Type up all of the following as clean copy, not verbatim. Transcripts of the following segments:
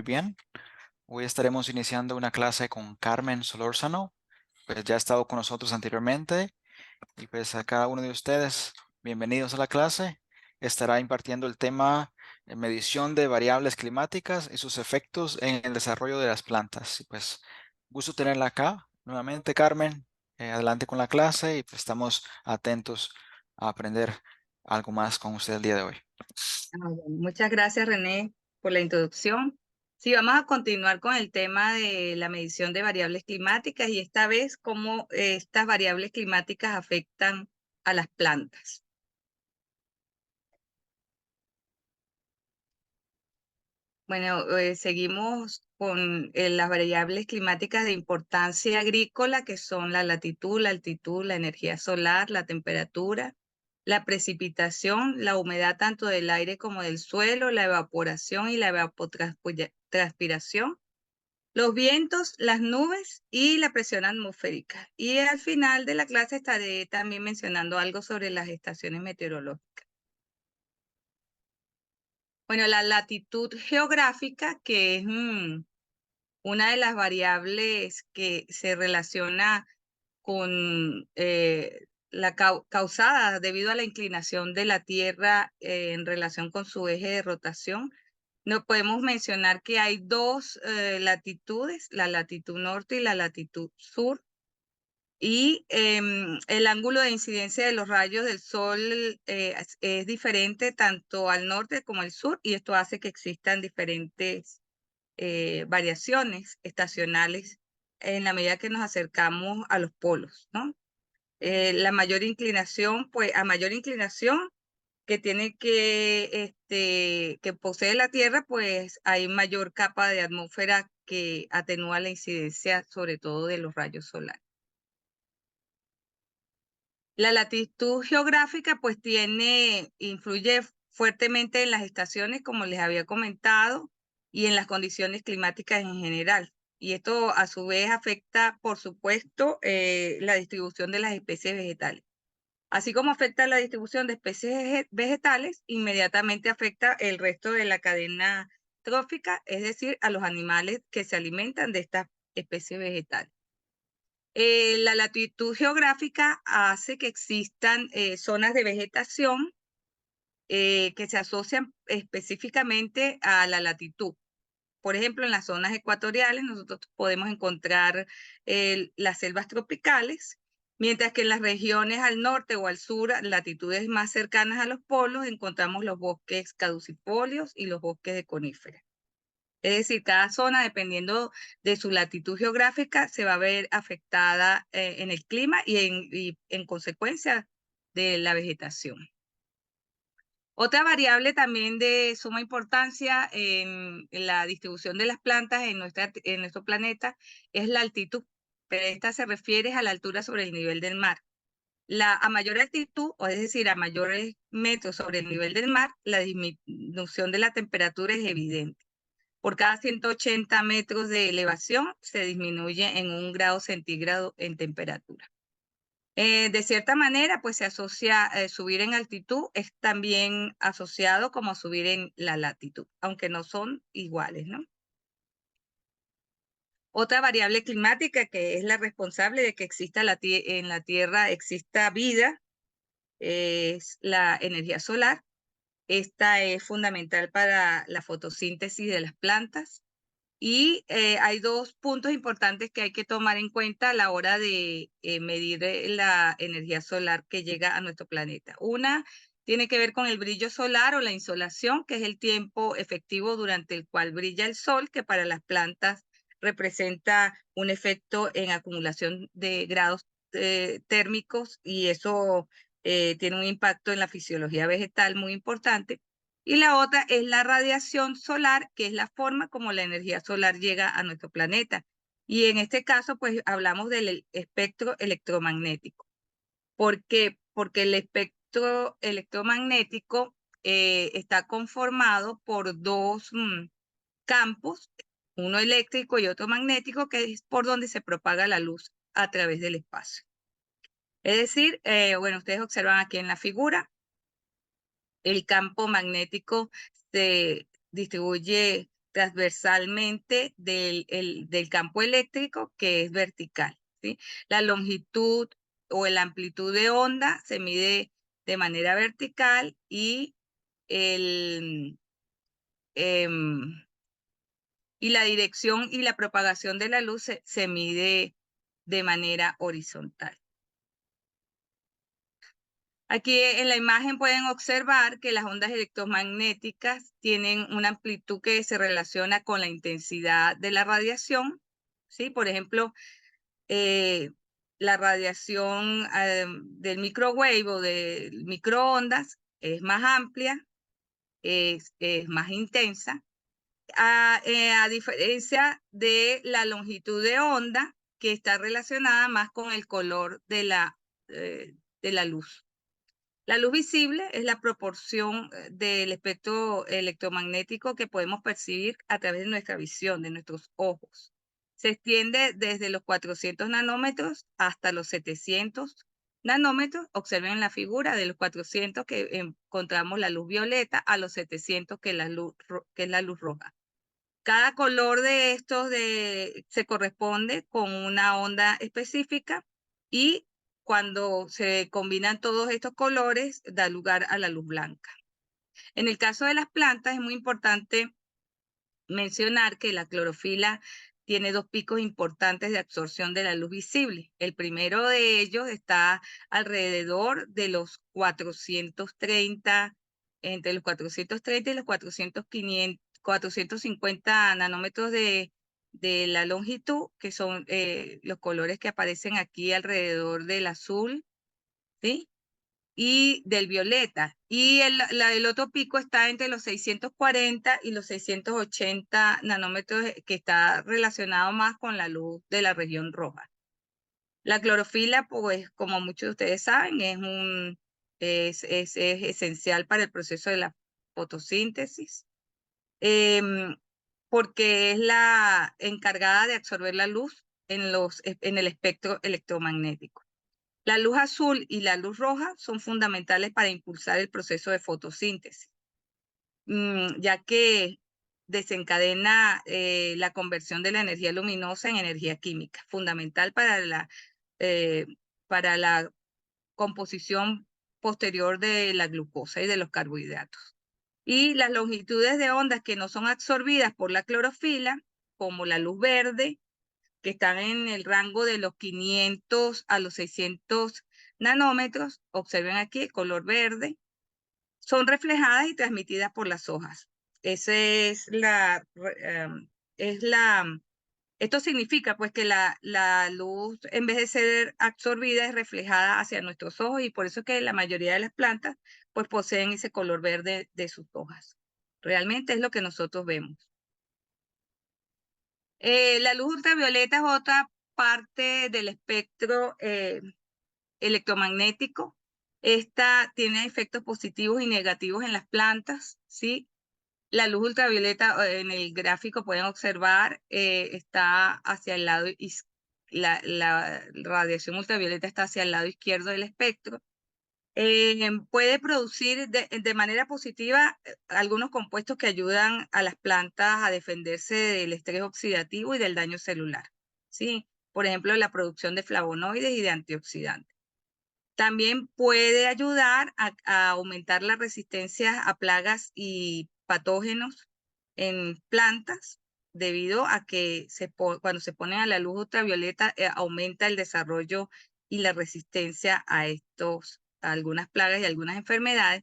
bien. Hoy estaremos iniciando una clase con Carmen Solórzano, pues ya ha estado con nosotros anteriormente y pues a cada uno de ustedes, bienvenidos a la clase. Estará impartiendo el tema medición de variables climáticas y sus efectos en el desarrollo de las plantas. Y pues gusto tenerla acá nuevamente, Carmen. Adelante con la clase y pues estamos atentos a aprender algo más con usted el día de hoy. Bueno, muchas gracias, René, por la introducción. Sí, vamos a continuar con el tema de la medición de variables climáticas y esta vez cómo estas variables climáticas afectan a las plantas. Bueno, seguimos con las variables climáticas de importancia agrícola, que son la latitud, la altitud, la energía solar, la temperatura, la precipitación, la humedad tanto del aire como del suelo, la evaporación y la evapotranspiración, los vientos, las nubes y la presión atmosférica. Y al final de la clase estaré también mencionando algo sobre las estaciones meteorológicas. Bueno, la latitud geográfica, que es una de las variables que se relaciona con la causada debido a la inclinación de la Tierra en relación con su eje de rotación. No podemos mencionar que hay dos latitudes, la latitud norte y la latitud sur, y el ángulo de incidencia de los rayos del sol es diferente tanto al norte como al sur, y esto hace que existan diferentes variaciones estacionales en la medida que nos acercamos a los polos, ¿no? La mayor inclinación, pues a mayor inclinación que posee la Tierra, pues hay mayor capa de atmósfera que atenúa la incidencia sobre todo de los rayos solares. La latitud geográfica pues influye fuertemente en las estaciones, como les había comentado, y en las condiciones climáticas en general. Y esto a su vez afecta, por supuesto, la distribución de las especies vegetales. Así como afecta la distribución de especies vegetales, inmediatamente afecta el resto de la cadena trófica, es decir, a los animales que se alimentan de estas especies vegetales. La latitud geográfica hace que existan zonas de vegetación que se asocian específicamente a la latitud. Por ejemplo, en las zonas ecuatoriales nosotros podemos encontrar las selvas tropicales, mientras que en las regiones al norte o al sur, latitudes más cercanas a los polos, encontramos los bosques caducifolios y los bosques de coníferas. Es decir, cada zona, dependiendo de su latitud geográfica, se va a ver afectada en el clima y en consecuencia de la vegetación. Otra variable también de suma importancia en la distribución de las plantas en nuestro planeta es la altitud, pero esta se refiere a la altura sobre el nivel del mar. A mayor altitud, o es decir, a mayores metros sobre el nivel del mar, la disminución de la temperatura es evidente. Por cada 180 metros de elevación se disminuye en 1 grado centígrado en temperatura. De cierta manera, pues se asocia, subir en altitud es también asociado como subir en la latitud, aunque no son iguales, ¿no? Otra variable climática que es la responsable de que en la Tierra exista vida es la energía solar. Esta es fundamental para la fotosíntesis de las plantas. Y hay dos puntos importantes que hay que tomar en cuenta a la hora de medir la energía solar que llega a nuestro planeta. Una tiene que ver con el brillo solar o la insolación, que es el tiempo efectivo durante el cual brilla el sol, que para las plantas representa un efecto en acumulación de grados térmicos, y eso tiene un impacto en la fisiología vegetal muy importante. Y la otra es la radiación solar, que es la forma como la energía solar llega a nuestro planeta. Y en este caso, pues hablamos del espectro electromagnético. ¿Por qué? Porque el espectro electromagnético está conformado por dos campos, uno eléctrico y otro magnético, que es por donde se propaga la luz a través del espacio. Es decir, bueno, ustedes observan aquí en la figura, el campo magnético se distribuye transversalmente del campo eléctrico, que es vertical, ¿sí? La longitud o la amplitud de onda se mide de manera vertical y y la dirección y la propagación de la luz se mide de manera horizontal. Aquí en la imagen pueden observar que las ondas electromagnéticas tienen una amplitud que se relaciona con la intensidad de la radiación, ¿sí? Por ejemplo, la radiación del microwave o de microondas es más amplia, es más intensa, a diferencia de la longitud de onda, que está relacionada más con el color de la luz. La luz visible es la proporción del espectro electromagnético que podemos percibir a través de nuestra visión, de nuestros ojos. Se extiende desde los 400 nanómetros hasta los 700 nanómetros. Observen en la figura de los 400 que encontramos la luz violeta, a los 700 que es la luz roja. Cada color de estos se corresponde con una onda específica y cuando se combinan todos estos colores da lugar a la luz blanca. En el caso de las plantas es muy importante mencionar que la clorofila tiene dos picos importantes de absorción de la luz visible. El primero de ellos está alrededor de los 430, entre los 430 y los 450 nanómetros de la longitud, que son los colores que aparecen aquí alrededor del azul, ¿sí? Y del violeta. Y el otro pico está entre los 640 y los 680 nanómetros, que está relacionado más con la luz de la región roja. La clorofila, pues, como muchos de ustedes saben, es esencial para el proceso de la fotosíntesis, porque es la encargada de absorber la luz en el espectro electromagnético. La luz azul y la luz roja son fundamentales para impulsar el proceso de fotosíntesis, ya que desencadena la conversión de la energía luminosa en energía química, fundamental para la composición posterior de la glucosa y de los carbohidratos. Y las longitudes de ondas que no son absorbidas por la clorofila, como la luz verde, que están en el rango de los 500 a los 600 nanómetros, observen aquí el color verde, son reflejadas y transmitidas por las hojas. Esto significa pues que la luz, en vez de ser absorbida, es reflejada hacia nuestros ojos, y por eso es que la mayoría de las plantas pues poseen ese color verde de sus hojas. Realmente es lo que nosotros vemos. La luz ultravioleta es otra parte del espectro electromagnético. Esta tiene efectos positivos y negativos en las plantas, ¿sí? La luz ultravioleta, en el gráfico pueden observar, está hacia el lado, la radiación ultravioleta está hacia el lado izquierdo del espectro. Puede producir de manera positiva algunos compuestos que ayudan a las plantas a defenderse del estrés oxidativo y del daño celular, ¿sí? Por ejemplo, la producción de flavonoides y de antioxidantes. También puede ayudar a aumentar la resistencia a plagas y patógenos en plantas, debido a que cuando se ponen a la luz ultravioleta aumenta el desarrollo y la resistencia a algunas plagas y algunas enfermedades.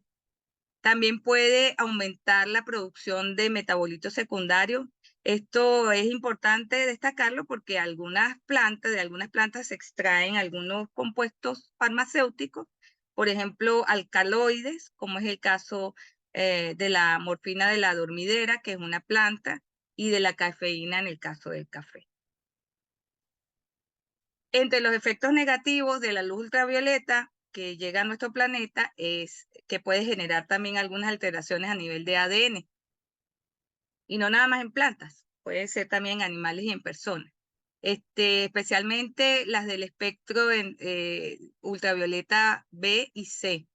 También puede aumentar la producción de metabolitos secundarios. Esto es importante destacarlo porque de algunas plantas se extraen algunos compuestos farmacéuticos, por ejemplo, alcaloides, como es el caso de la morfina de la dormidera, que es una planta, y de la cafeína en el caso del café. Entre los efectos negativos de la luz ultravioleta que llega a nuestro planeta es que puede generar también algunas alteraciones a nivel de ADN. Y no nada más en plantas, puede ser también en animales y en personas. Especialmente las del espectro ultravioleta B y C.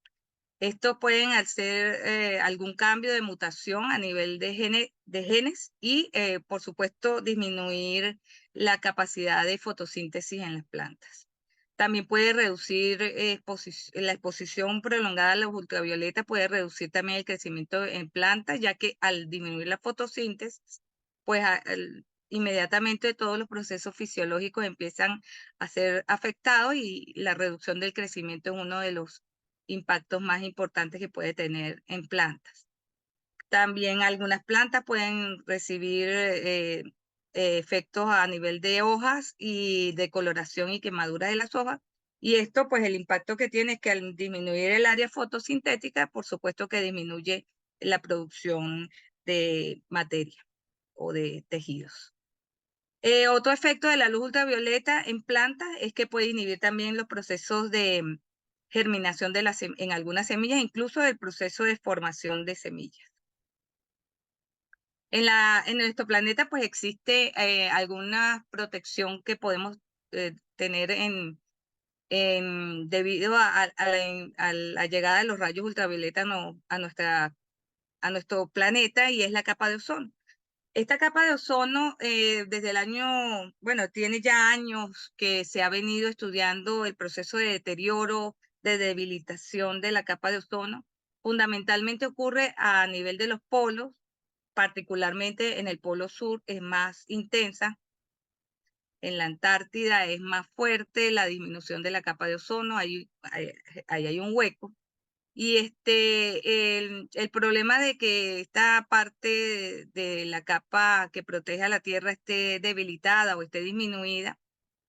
Estos pueden hacer algún cambio de mutación a nivel de genes y, por supuesto, disminuir la capacidad de fotosíntesis en las plantas. También puede reducir la exposición prolongada a los ultravioletas, puede reducir también el crecimiento en plantas, ya que al disminuir la fotosíntesis, pues inmediatamente todos los procesos fisiológicos empiezan a ser afectados y la reducción del crecimiento es uno de los impactos más importantes que puede tener en plantas. También algunas plantas pueden recibir efectos a nivel de hojas y de coloración y quemadura de las hojas. Y esto, pues el impacto que tiene es que al disminuir el área fotosintética, por supuesto que disminuye la producción de materia o de tejidos. Otro efecto de la luz ultravioleta en plantas es que puede inhibir también los procesos de germinación en algunas semillas, incluso el proceso de formación de semillas. En nuestro planeta pues existe alguna protección que podemos tener debido a la llegada de los rayos ultravioleta a nuestro planeta, y es la capa de ozono. Esta capa de ozono, desde el año, bueno, tiene ya años que se ha venido estudiando el proceso de deterioro, de debilitación de la capa de ozono. Fundamentalmente ocurre a nivel de los polos, particularmente en el polo sur es más intensa. En la Antártida es más fuerte la disminución de la capa de ozono, ahí hay un hueco. Y el problema de que esta parte de la capa que protege a la Tierra esté debilitada o esté disminuida,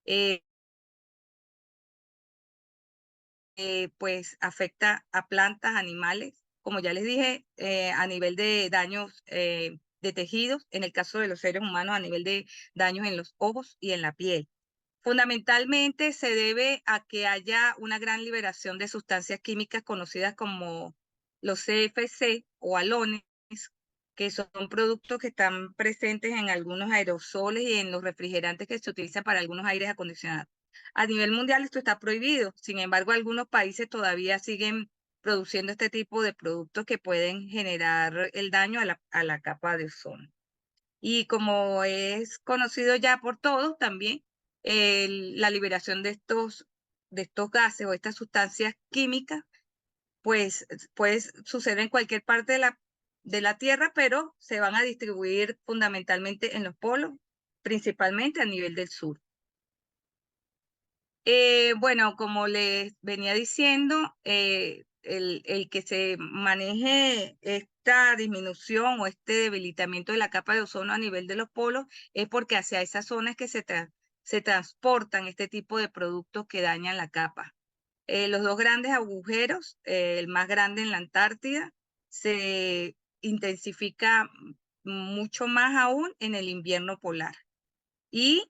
eh, pues afecta a plantas, animales, como ya les dije, a nivel de daños de tejidos, en el caso de los seres humanos, a nivel de daños en los ojos y en la piel. Fundamentalmente se debe a que haya una gran liberación de sustancias químicas conocidas como los CFC o halones, que son productos que están presentes en algunos aerosoles y en los refrigerantes que se utilizan para algunos aires acondicionados. A nivel mundial esto está prohibido, sin embargo algunos países todavía siguen produciendo este tipo de productos que pueden generar el daño a la capa de ozono. Y como es conocido ya por todos también, la liberación de estos gases o estas sustancias químicas, pues puede suceder en cualquier parte de la Tierra, pero se van a distribuir fundamentalmente en los polos, principalmente a nivel del sur. Bueno, como les venía diciendo, el que se maneje esta disminución o este debilitamiento de la capa de ozono a nivel de los polos es porque hacia esas zonas que se transportan este tipo de productos que dañan la capa. Los dos grandes agujeros, el más grande en la Antártida, se intensifica mucho más aún en el invierno polar. Y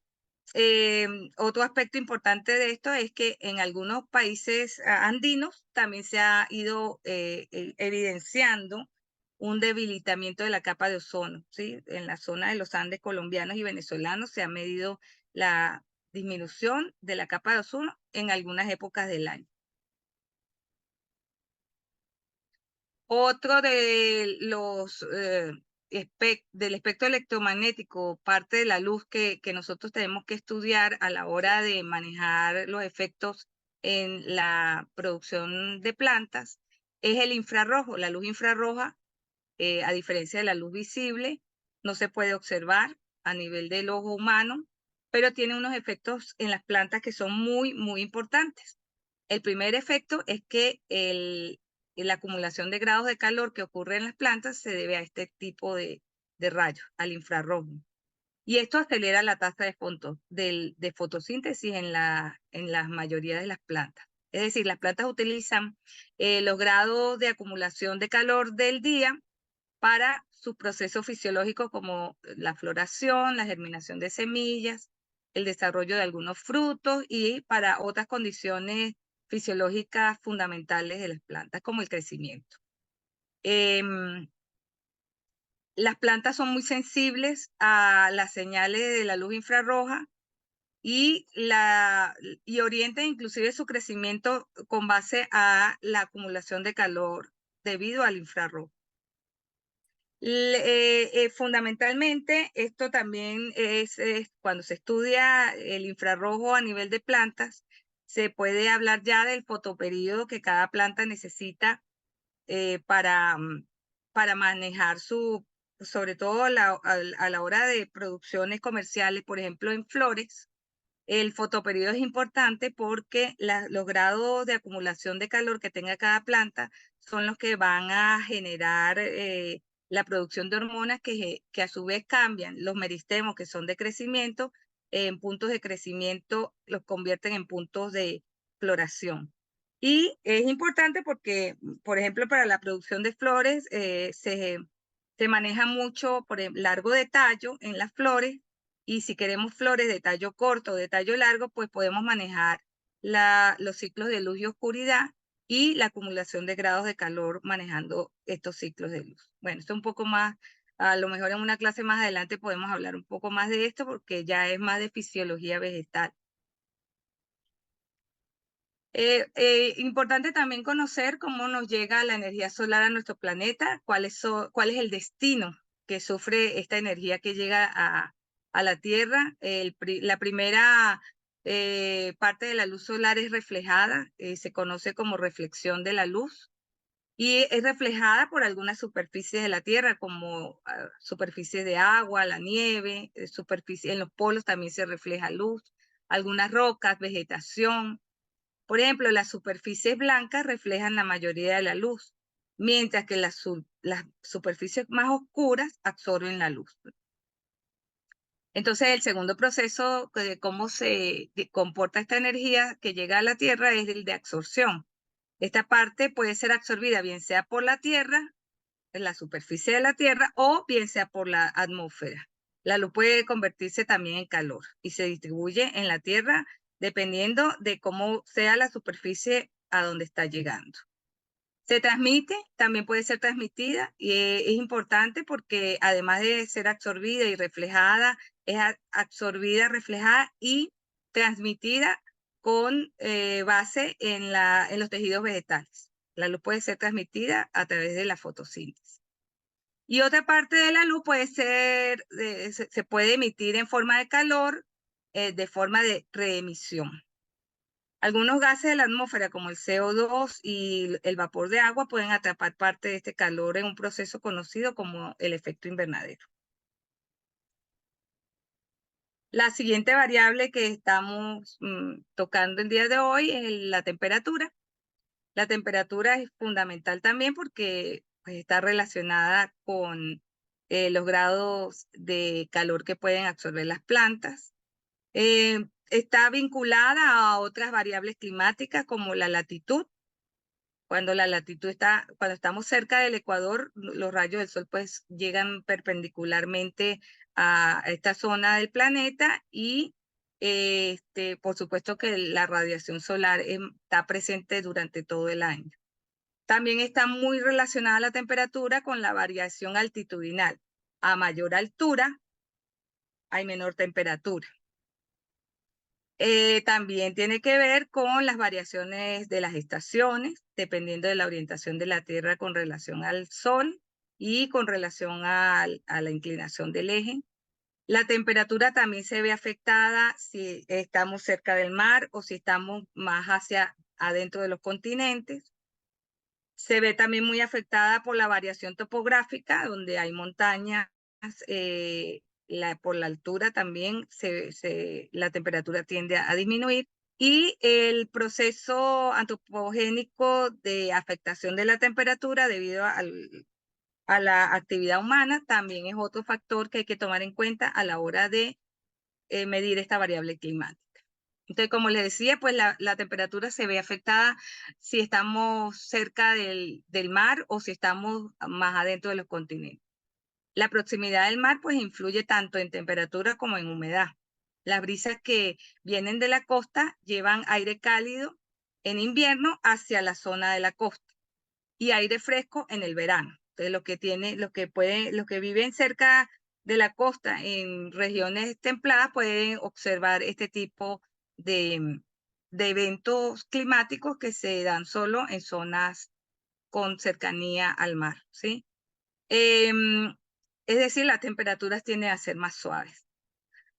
otro aspecto importante de esto es que en algunos países andinos también se ha ido evidenciando un debilitamiento de la capa de ozono, ¿sí? En la zona de los Andes colombianos y venezolanos se ha medido la disminución de la capa de ozono en algunas épocas del año. Otro de los del espectro electromagnético, parte de la luz que nosotros tenemos que estudiar a la hora de manejar los efectos en la producción de plantas, es el infrarrojo. La luz infrarroja, a diferencia de la luz visible, no se puede observar a nivel del ojo humano, pero tiene unos efectos en las plantas que son muy, muy importantes. El primer efecto es que la acumulación de grados de calor que ocurre en las plantas se debe a este tipo de rayos, al infrarrojo. Y esto acelera la tasa de fotosíntesis en la mayoría de las plantas. Es decir, las plantas utilizan los grados de acumulación de calor del día para sus procesos fisiológicos como la floración, la germinación de semillas, el desarrollo de algunos frutos y para otras condiciones fisiológicas fundamentales de las plantas, como el crecimiento. Las plantas son muy sensibles a las señales de la luz infrarroja y, y orienten inclusive su crecimiento con base a la acumulación de calor debido al infrarrojo. Fundamentalmente, esto también es cuando se estudia el infrarrojo a nivel de plantas, se puede hablar ya del fotoperíodo que cada planta necesita para manejar sobre todo a la hora de producciones comerciales, por ejemplo, en flores. El fotoperíodo es importante porque los grados de acumulación de calor que tenga cada planta son los que van a generar la producción de hormonas que a su vez cambian los meristemos, que son de crecimiento, en puntos de crecimiento los convierten en puntos de floración. Y es importante porque, por ejemplo, para la producción de flores se maneja mucho por largo de tallo en las flores, y si queremos flores de tallo corto o de tallo largo, pues podemos manejar los ciclos de luz y oscuridad y la acumulación de grados de calor manejando estos ciclos de luz. Bueno, esto es un poco más, a lo mejor en una clase más adelante podemos hablar un poco más de esto porque ya es más de fisiología vegetal. Importante también conocer cómo nos llega la energía solar a nuestro planeta, cuál es el destino que sufre esta energía que llega a la Tierra. La primera parte de la luz solar es reflejada, se conoce como reflexión de la luz, y es reflejada por algunas superficies de la Tierra, como superficies de agua, la nieve, en los polos también se refleja luz, algunas rocas, vegetación. Por ejemplo, las superficies blancas reflejan la mayoría de la luz, mientras que las superficies más oscuras absorben la luz. Entonces, el segundo proceso de cómo se comporta esta energía que llega a la Tierra es el de absorción. Esta parte puede ser absorbida bien sea por la Tierra, en la superficie de la Tierra, o bien sea por la atmósfera. La luz puede convertirse también en calor y se distribuye en la Tierra dependiendo de cómo sea la superficie a donde está llegando. Se transmite, también puede ser transmitida, y es importante porque además de ser absorbida y reflejada, es absorbida, reflejada y transmitida con base en los tejidos vegetales. La luz puede ser transmitida a través de la fotosíntesis. Y otra parte de la luz puede ser, se puede emitir en forma de calor, de forma de reemisión. Algunos gases de la atmósfera, como el CO2 y el vapor de agua, pueden atrapar parte de este calor en un proceso conocido como el efecto invernadero. La siguiente variable que estamos tocando el día de hoy es la temperatura. La temperatura es fundamental también porque pues, está relacionada con los grados de calor que pueden absorber las plantas. Está vinculada a otras variables climáticas como la latitud. Cuando cuando estamos cerca del ecuador, los rayos del sol pues llegan perpendicularmente a esta zona del planeta y por supuesto que la radiación solar está presente durante todo el año. También está muy relacionada la temperatura con la variación altitudinal. A mayor altura hay menor temperatura. También tiene que ver con las variaciones de las estaciones, dependiendo de la orientación de la Tierra con relación al Sol y con relación a la inclinación del eje. La temperatura también se ve afectada si estamos cerca del mar o si estamos más hacia adentro de los continentes. Se ve también muy afectada por la variación topográfica, donde hay montañas, por la altura también la temperatura tiende a disminuir. Y el proceso antropogénico de afectación de la temperatura debido a la actividad humana también es otro factor que hay que tomar en cuenta a la hora de medir esta variable climática. Entonces, como les decía, pues la temperatura se ve afectada si estamos cerca del mar o si estamos más adentro de los continentes. La proximidad del mar pues influye tanto en temperatura como en humedad. Las brisas que vienen de la costa llevan aire cálido en invierno hacia la zona de la costa y aire fresco en el verano. Entonces, los que viven cerca de la costa en regiones templadas pueden observar este tipo de eventos climáticos que se dan solo en zonas con cercanía al mar, ¿sí? Es decir, las temperaturas tienden a ser más suaves.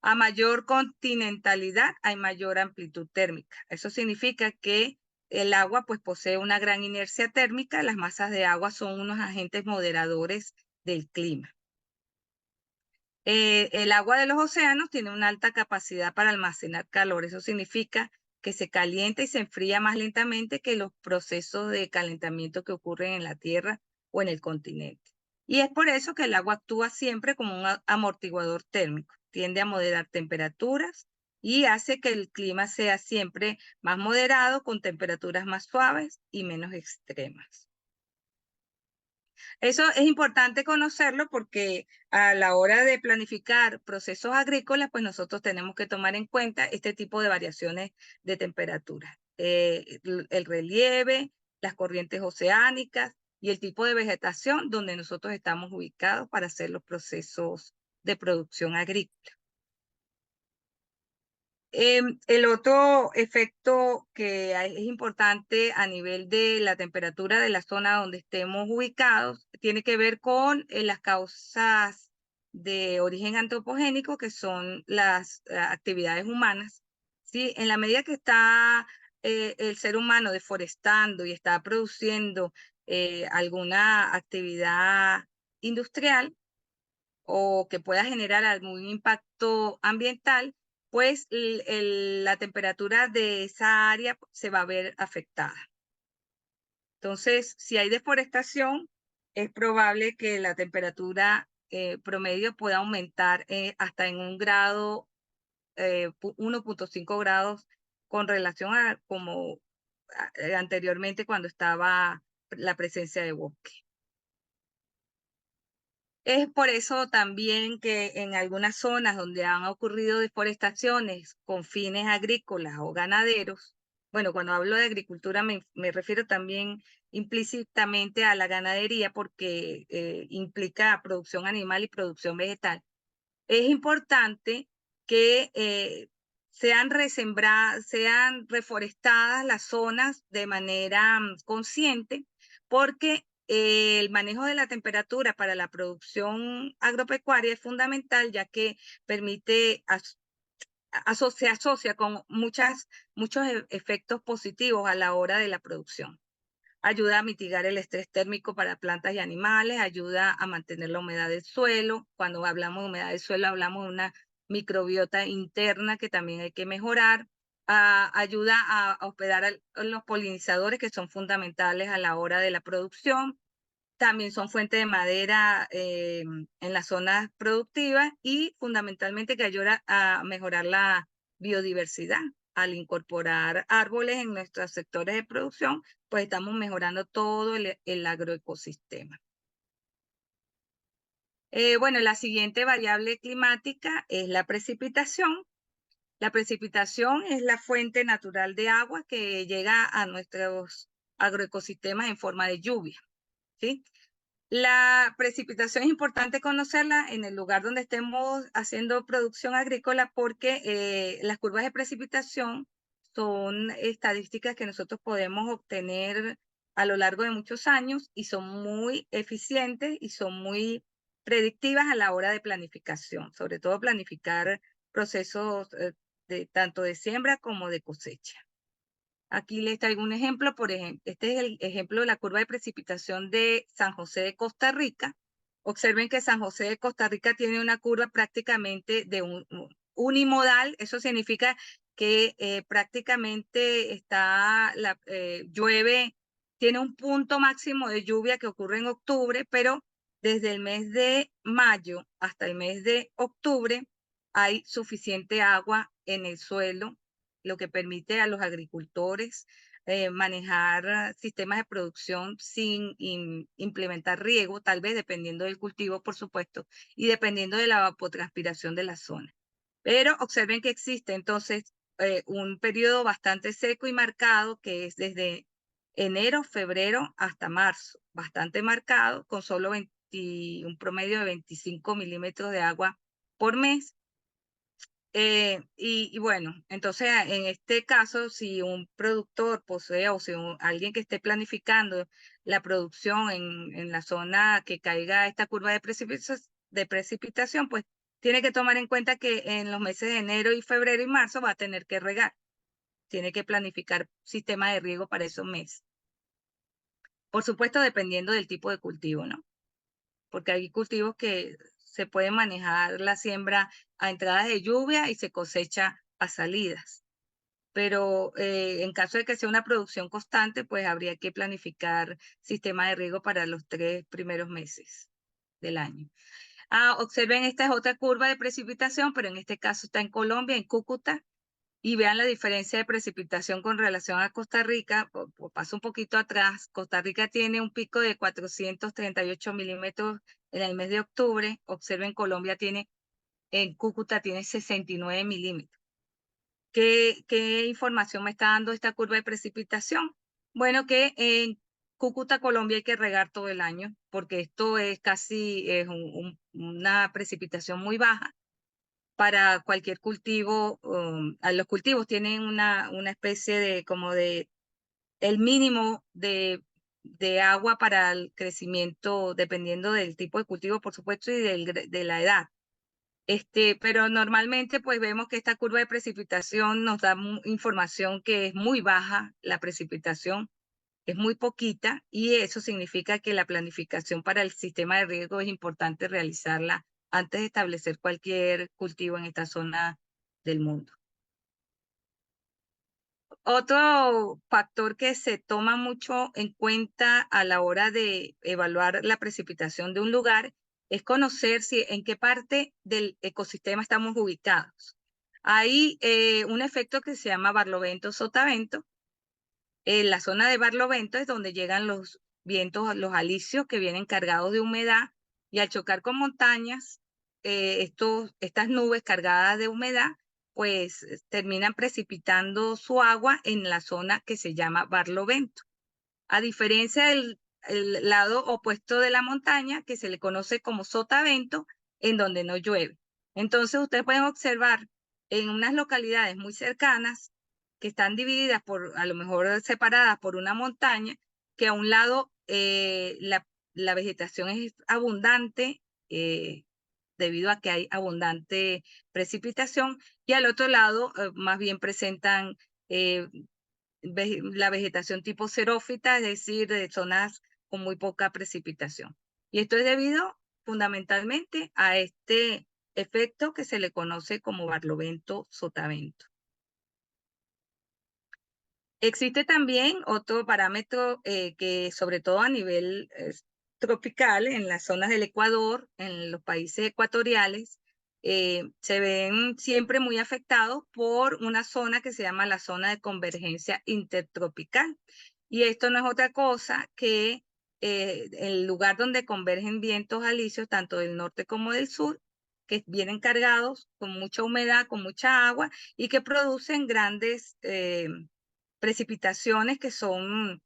A mayor continentalidad hay mayor amplitud térmica. Eso significa que el agua pues posee una gran inercia térmica. Las masas de agua son unos agentes moderadores del clima. El agua de los océanos tiene una alta capacidad para almacenar calor. Eso significa que se calienta y se enfría más lentamente que los procesos de calentamiento que ocurren en la Tierra o en el continente. Y es por eso que el agua actúa siempre como un amortiguador térmico. Tiende a moderar temperaturas y hace que el clima sea siempre más moderado, con temperaturas más suaves y menos extremas. Eso es importante conocerlo porque a la hora de planificar procesos agrícolas, pues nosotros tenemos que tomar en cuenta este tipo de variaciones de temperatura. El relieve, las corrientes oceánicas y el tipo de vegetación donde nosotros estamos ubicados para hacer los procesos de producción agrícola. El otro efecto que es importante a nivel de la temperatura de la zona donde estemos ubicados tiene que ver con las causas de origen antropogénico, que son las actividades humanas. ¿Sí? En la medida que está el ser humano deforestando y está produciendo alguna actividad industrial, o que pueda generar algún impacto ambiental, pues la temperatura de esa área se va a ver afectada. Entonces, si hay deforestación, es probable que la temperatura promedio pueda aumentar hasta en 1.5 grados con relación a como anteriormente cuando estaba la presencia de bosque. Es por eso también que en algunas zonas donde han ocurrido deforestaciones con fines agrícolas o ganaderos, bueno, cuando hablo de agricultura me refiero también implícitamente a la ganadería porque implica producción animal y producción vegetal. Es importante que sean sean reforestadas las zonas de manera consciente, porque el manejo de la temperatura para la producción agropecuaria es fundamental, ya que permite, se asocia con muchos efectos positivos a la hora de la producción. Ayuda a mitigar el estrés térmico para plantas y animales, ayuda a mantener la humedad del suelo. Cuando hablamos de humedad del suelo, hablamos de una microbiota interna que también hay que mejorar. Ayuda a hospedar a los polinizadores, que son fundamentales a la hora de la producción. También son fuente de madera en las zonas productivas y fundamentalmente que ayuda a mejorar la biodiversidad. Al incorporar árboles en nuestros sectores de producción, pues estamos mejorando todo el agroecosistema. Bueno, la siguiente variable climática es la precipitación. La precipitación es la fuente natural de agua que llega a nuestros agroecosistemas en forma de lluvia, ¿sí? La precipitación es importante conocerla en el lugar donde estemos haciendo producción agrícola porque las curvas de precipitación son estadísticas que nosotros podemos obtener a lo largo de muchos años y son muy eficientes y son muy predictivas a la hora de planificación, sobre todo planificar procesos tanto de siembra como de cosecha. Aquí les traigo un ejemplo, por ejemplo, este es el ejemplo de la curva de precipitación de San José de Costa Rica. Observen que San José de Costa Rica tiene una curva prácticamente de unimodal. Eso significa que prácticamente llueve, tiene un punto máximo de lluvia que ocurre en octubre, pero desde el mes de mayo hasta el mes de octubre hay suficiente agua en el suelo, lo que permite a los agricultores manejar sistemas de producción sin implementar riego, tal vez dependiendo del cultivo, por supuesto, y dependiendo de la evapotranspiración de la zona. Pero observen que existe entonces un periodo bastante seco y marcado, que es desde enero, febrero hasta marzo, bastante marcado, con solo un promedio de 25 milímetros de agua por mes. Y bueno, entonces en este caso, si un productor posee o si alguien que esté planificando la producción en la zona que caiga esta curva de precipitación, pues tiene que tomar en cuenta que en los meses de enero y febrero y marzo va a tener que regar. Tiene que planificar sistema de riego para esos meses. Por supuesto, dependiendo del tipo de cultivo, ¿no? Porque hay cultivos que se puede manejar la siembra a entradas de lluvia y se cosecha a salidas. Pero en caso de que sea una producción constante, pues habría que planificar sistema de riego para los 3 primeros meses del año. Observen, esta es otra curva de precipitación, pero en este caso está en Colombia, en Cúcuta, y vean la diferencia de precipitación con relación a Costa Rica. Paso un poquito atrás, Costa Rica tiene un pico de 438 milímetros en el mes de octubre. Observen, Colombia tiene, en Cúcuta tiene 69 milímetros. ¿Qué información me está dando esta curva de precipitación? Bueno, que en Cúcuta, Colombia, hay que regar todo el año, porque esto es casi una precipitación muy baja para cualquier cultivo. A los cultivos tienen una especie de como de el mínimo de agua para el crecimiento, dependiendo del tipo de cultivo, por supuesto, y de la edad. Pero normalmente pues vemos que esta curva de precipitación nos da información que es muy baja, la precipitación es muy poquita, y eso significa que la planificación para el sistema de riego es importante realizarla antes de establecer cualquier cultivo en esta zona del mundo. Otro factor que se toma mucho en cuenta a la hora de evaluar la precipitación de un lugar es conocer en qué parte del ecosistema estamos ubicados. Hay un efecto que se llama barlovento-sotavento. La zona de barlovento es donde llegan los vientos, los alisios que vienen cargados de humedad, y al chocar con montañas, estas nubes cargadas de humedad pues terminan precipitando su agua en la zona que se llama barlovento. A diferencia del el lado opuesto de la montaña, que se le conoce como sotavento, en donde no llueve. Entonces ustedes pueden observar en unas localidades muy cercanas, que están divididas a lo mejor separadas por una montaña, que a un lado la vegetación es abundante, debido a que hay abundante precipitación, y al otro lado más bien presentan eh, la vegetación tipo xerófita, es decir, de zonas con muy poca precipitación. Y esto es debido fundamentalmente a este efecto que se le conoce como barlovento-sotavento. Existe también otro parámetro que sobre todo a nivel tropical, en las zonas del Ecuador, en los países ecuatoriales, se ven siempre muy afectados por una zona que se llama la zona de convergencia intertropical. Y esto no es otra cosa que el lugar donde convergen vientos alisios, tanto del norte como del sur, que vienen cargados con mucha humedad, con mucha agua, y que producen grandes precipitaciones que son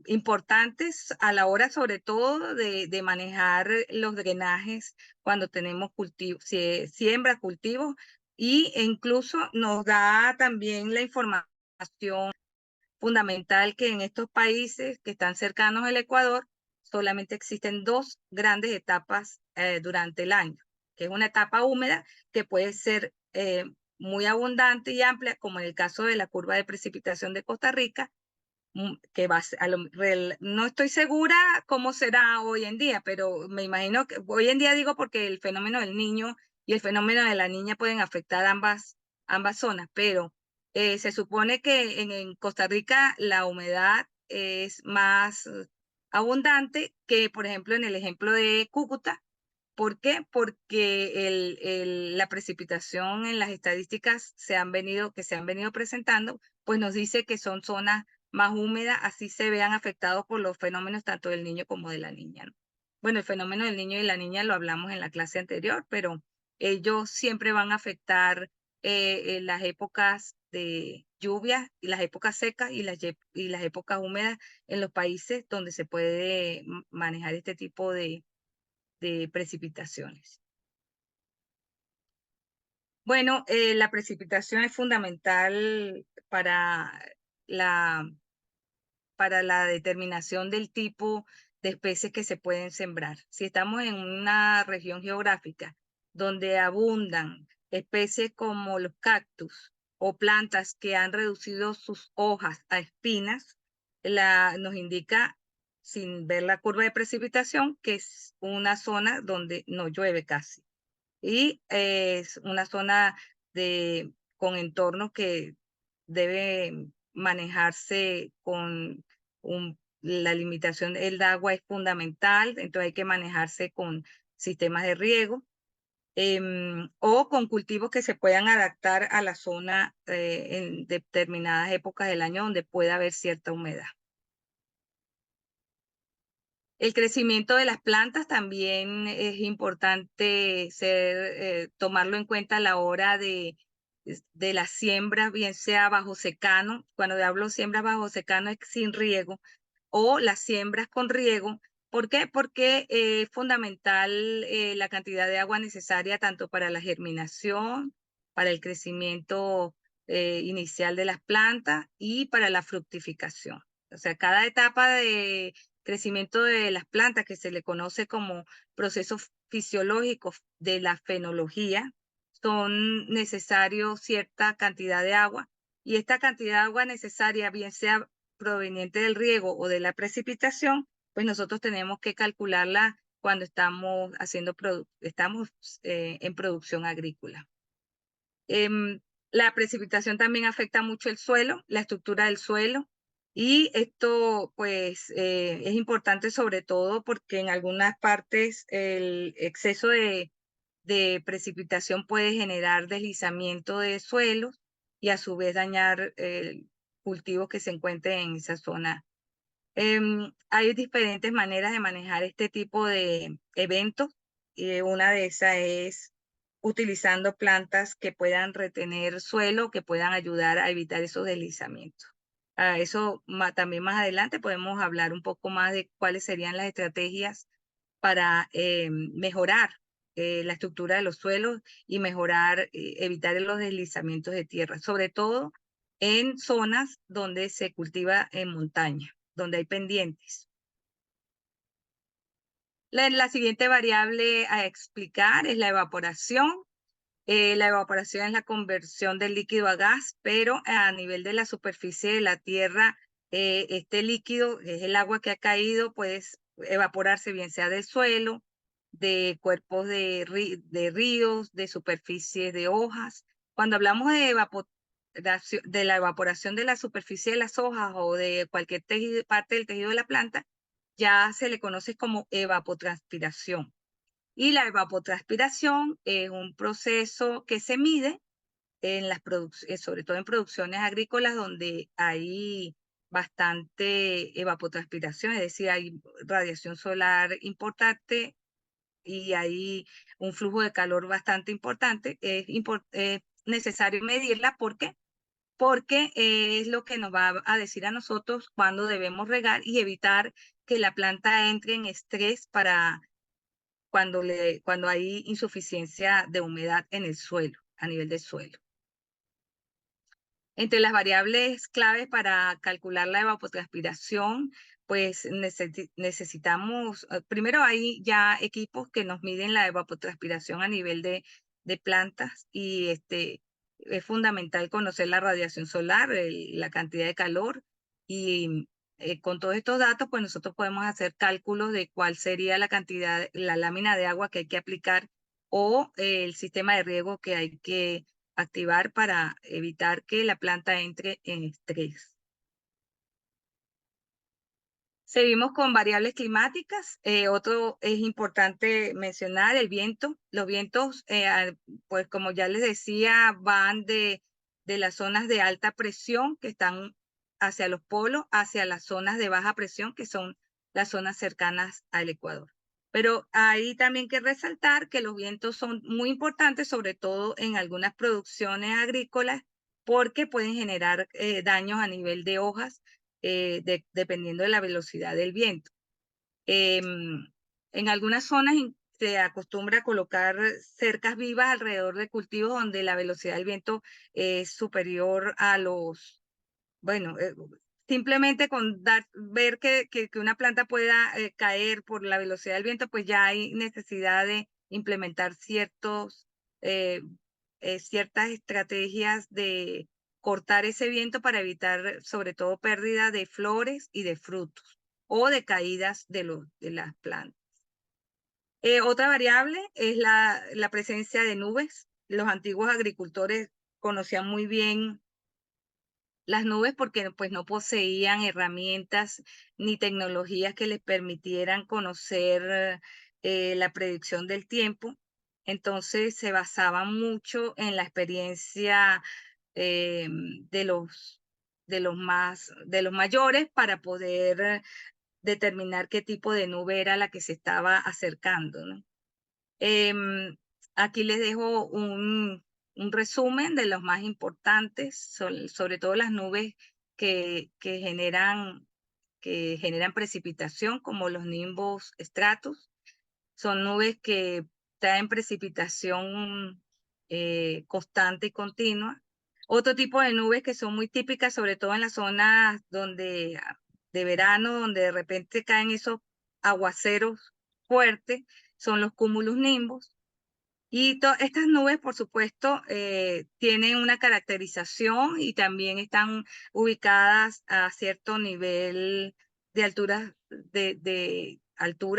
importantes a la hora sobre todo de manejar los drenajes cuando tenemos cultivos, siembra, cultivos, e incluso nos da también la información fundamental que en estos países que están cercanos al Ecuador solamente existen 2 grandes etapas durante el año, que es una etapa húmeda que puede ser muy abundante y amplia, como en el caso de la curva de precipitación de Costa Rica, que va no estoy segura cómo será hoy en día, pero me imagino que hoy en día, digo, porque el fenómeno del niño y el fenómeno de la niña pueden afectar ambas zonas, pero se supone que en Costa Rica la humedad es más abundante que, por ejemplo, en el ejemplo de Cúcuta. ¿Por qué? Porque la precipitación en las estadísticas que se han venido presentando, pues nos dice que son zonas más húmedas, así se vean afectados por los fenómenos tanto del niño como de la niña, ¿no? Bueno, el fenómeno del niño y la niña lo hablamos en la clase anterior, pero ellos siempre van a afectar en las épocas de lluvia, y las épocas secas y las épocas húmedas en los países donde se puede manejar este tipo de precipitaciones. Bueno, la precipitación es fundamental la, para la determinación del tipo de especies que se pueden sembrar. Si estamos en una región geográfica donde abundan especies como los cactus o plantas que han reducido sus hojas a espinas, nos indica, sin ver la curva de precipitación, que es una zona donde no llueve casi. Y es una zona con entornos que debe manejarse con la limitación del agua es fundamental, entonces hay que manejarse con sistemas de riego o con cultivos que se puedan adaptar a la zona en determinadas épocas del año donde pueda haber cierta humedad. El crecimiento de las plantas también es importante tomarlo en cuenta a la hora de las siembras, bien sea bajo secano. Cuando hablo siembras bajo secano es sin riego, o las siembras con riego. ¿Por qué? Porque es fundamental la cantidad de agua necesaria tanto para la germinación, para el crecimiento inicial de las plantas y para la fructificación. O sea, cada etapa de crecimiento de las plantas, que se le conoce como procesos fisiológicos de la fenología, son necesarios cierta cantidad de agua, y esta cantidad de agua necesaria, bien sea proveniente del riego o de la precipitación, pues nosotros tenemos que calcularla cuando estamos en producción agrícola. La precipitación también afecta mucho el suelo, la estructura del suelo, y esto pues es importante sobre todo porque en algunas partes el exceso de precipitación puede generar deslizamiento de suelos y a su vez dañar cultivos que se encuentren en esa zona. Hay diferentes maneras de manejar este tipo de eventos. Una de esas es utilizando plantas que puedan retener suelo, que puedan ayudar a evitar esos deslizamientos. A eso también más adelante podemos hablar un poco más de cuáles serían las estrategias para mejorar la estructura de los suelos y evitar los deslizamientos de tierra, sobre todo en zonas donde se cultiva en montaña, donde hay pendientes. La siguiente variable a explicar es la evaporación. La evaporación es la conversión del líquido a gas, pero a nivel de la superficie de la tierra, este líquido, es el agua que ha caído, puede evaporarse bien sea del suelo, de cuerpos de ríos, de superficies de hojas. Cuando hablamos de la evaporación de la superficie de las hojas o de cualquier parte del tejido de la planta, ya se le conoce como evapotranspiración. Y la evapotranspiración es un proceso que se mide sobre todo en producciones agrícolas donde hay bastante evapotranspiración, es decir, hay radiación solar importante y hay un flujo de calor bastante importante. Es necesario medirla. ¿Por qué? Porque es lo que nos va a decir a nosotros cuándo debemos regar y evitar que la planta entre en estrés cuando hay insuficiencia de humedad en el suelo, a nivel del suelo. Entre las variables claves para calcular la evapotranspiración, pues necesitamos, primero hay ya equipos que nos miden la evapotranspiración a nivel de plantas, y es fundamental conocer la radiación solar, la cantidad de calor, y con todos estos datos, pues nosotros podemos hacer cálculos de cuál sería la cantidad, la lámina de agua que hay que aplicar o el sistema de riego que hay que activar para evitar que la planta entre en estrés. Seguimos con variables climáticas. Otro es importante mencionar el viento. Los vientos, pues como ya les decía, van de las zonas de alta presión que están hacia los polos, hacia las zonas de baja presión, que son las zonas cercanas al Ecuador. Pero hay también que resaltar que los vientos son muy importantes, sobre todo en algunas producciones agrícolas, porque pueden generar daños a nivel de hojas, dependiendo de la velocidad del viento. En algunas zonas se acostumbra a colocar cercas vivas alrededor de cultivos donde la velocidad del viento es superior a los, bueno, simplemente con ver que una planta pueda caer por la velocidad del viento, pues ya hay necesidad de implementar eh, ciertas estrategias de cortar ese viento para evitar sobre todo pérdida de flores y de frutos o de caídas de las plantas. Otra variable es la presencia de nubes. Los antiguos agricultores conocían muy bien las nubes porque pues no poseían herramientas ni tecnologías que les permitieran conocer la predicción del tiempo. Entonces se basaban mucho en la experiencia eh, de de los mayores para poder determinar qué tipo de nube era la que se estaba acercando, ¿no? Aquí les dejo un resumen de los más importantes, sobre todo las nubes que generan precipitación, como los nimbus stratus. Son nubes que traen precipitación constante y continua. Otro tipo de nubes que son muy típicas, sobre todo en las zonas de verano, donde de repente caen esos aguaceros fuertes, son los cumulus nimbus. Y estas nubes, por supuesto, tienen una caracterización y también están ubicadas a cierto nivel de altura,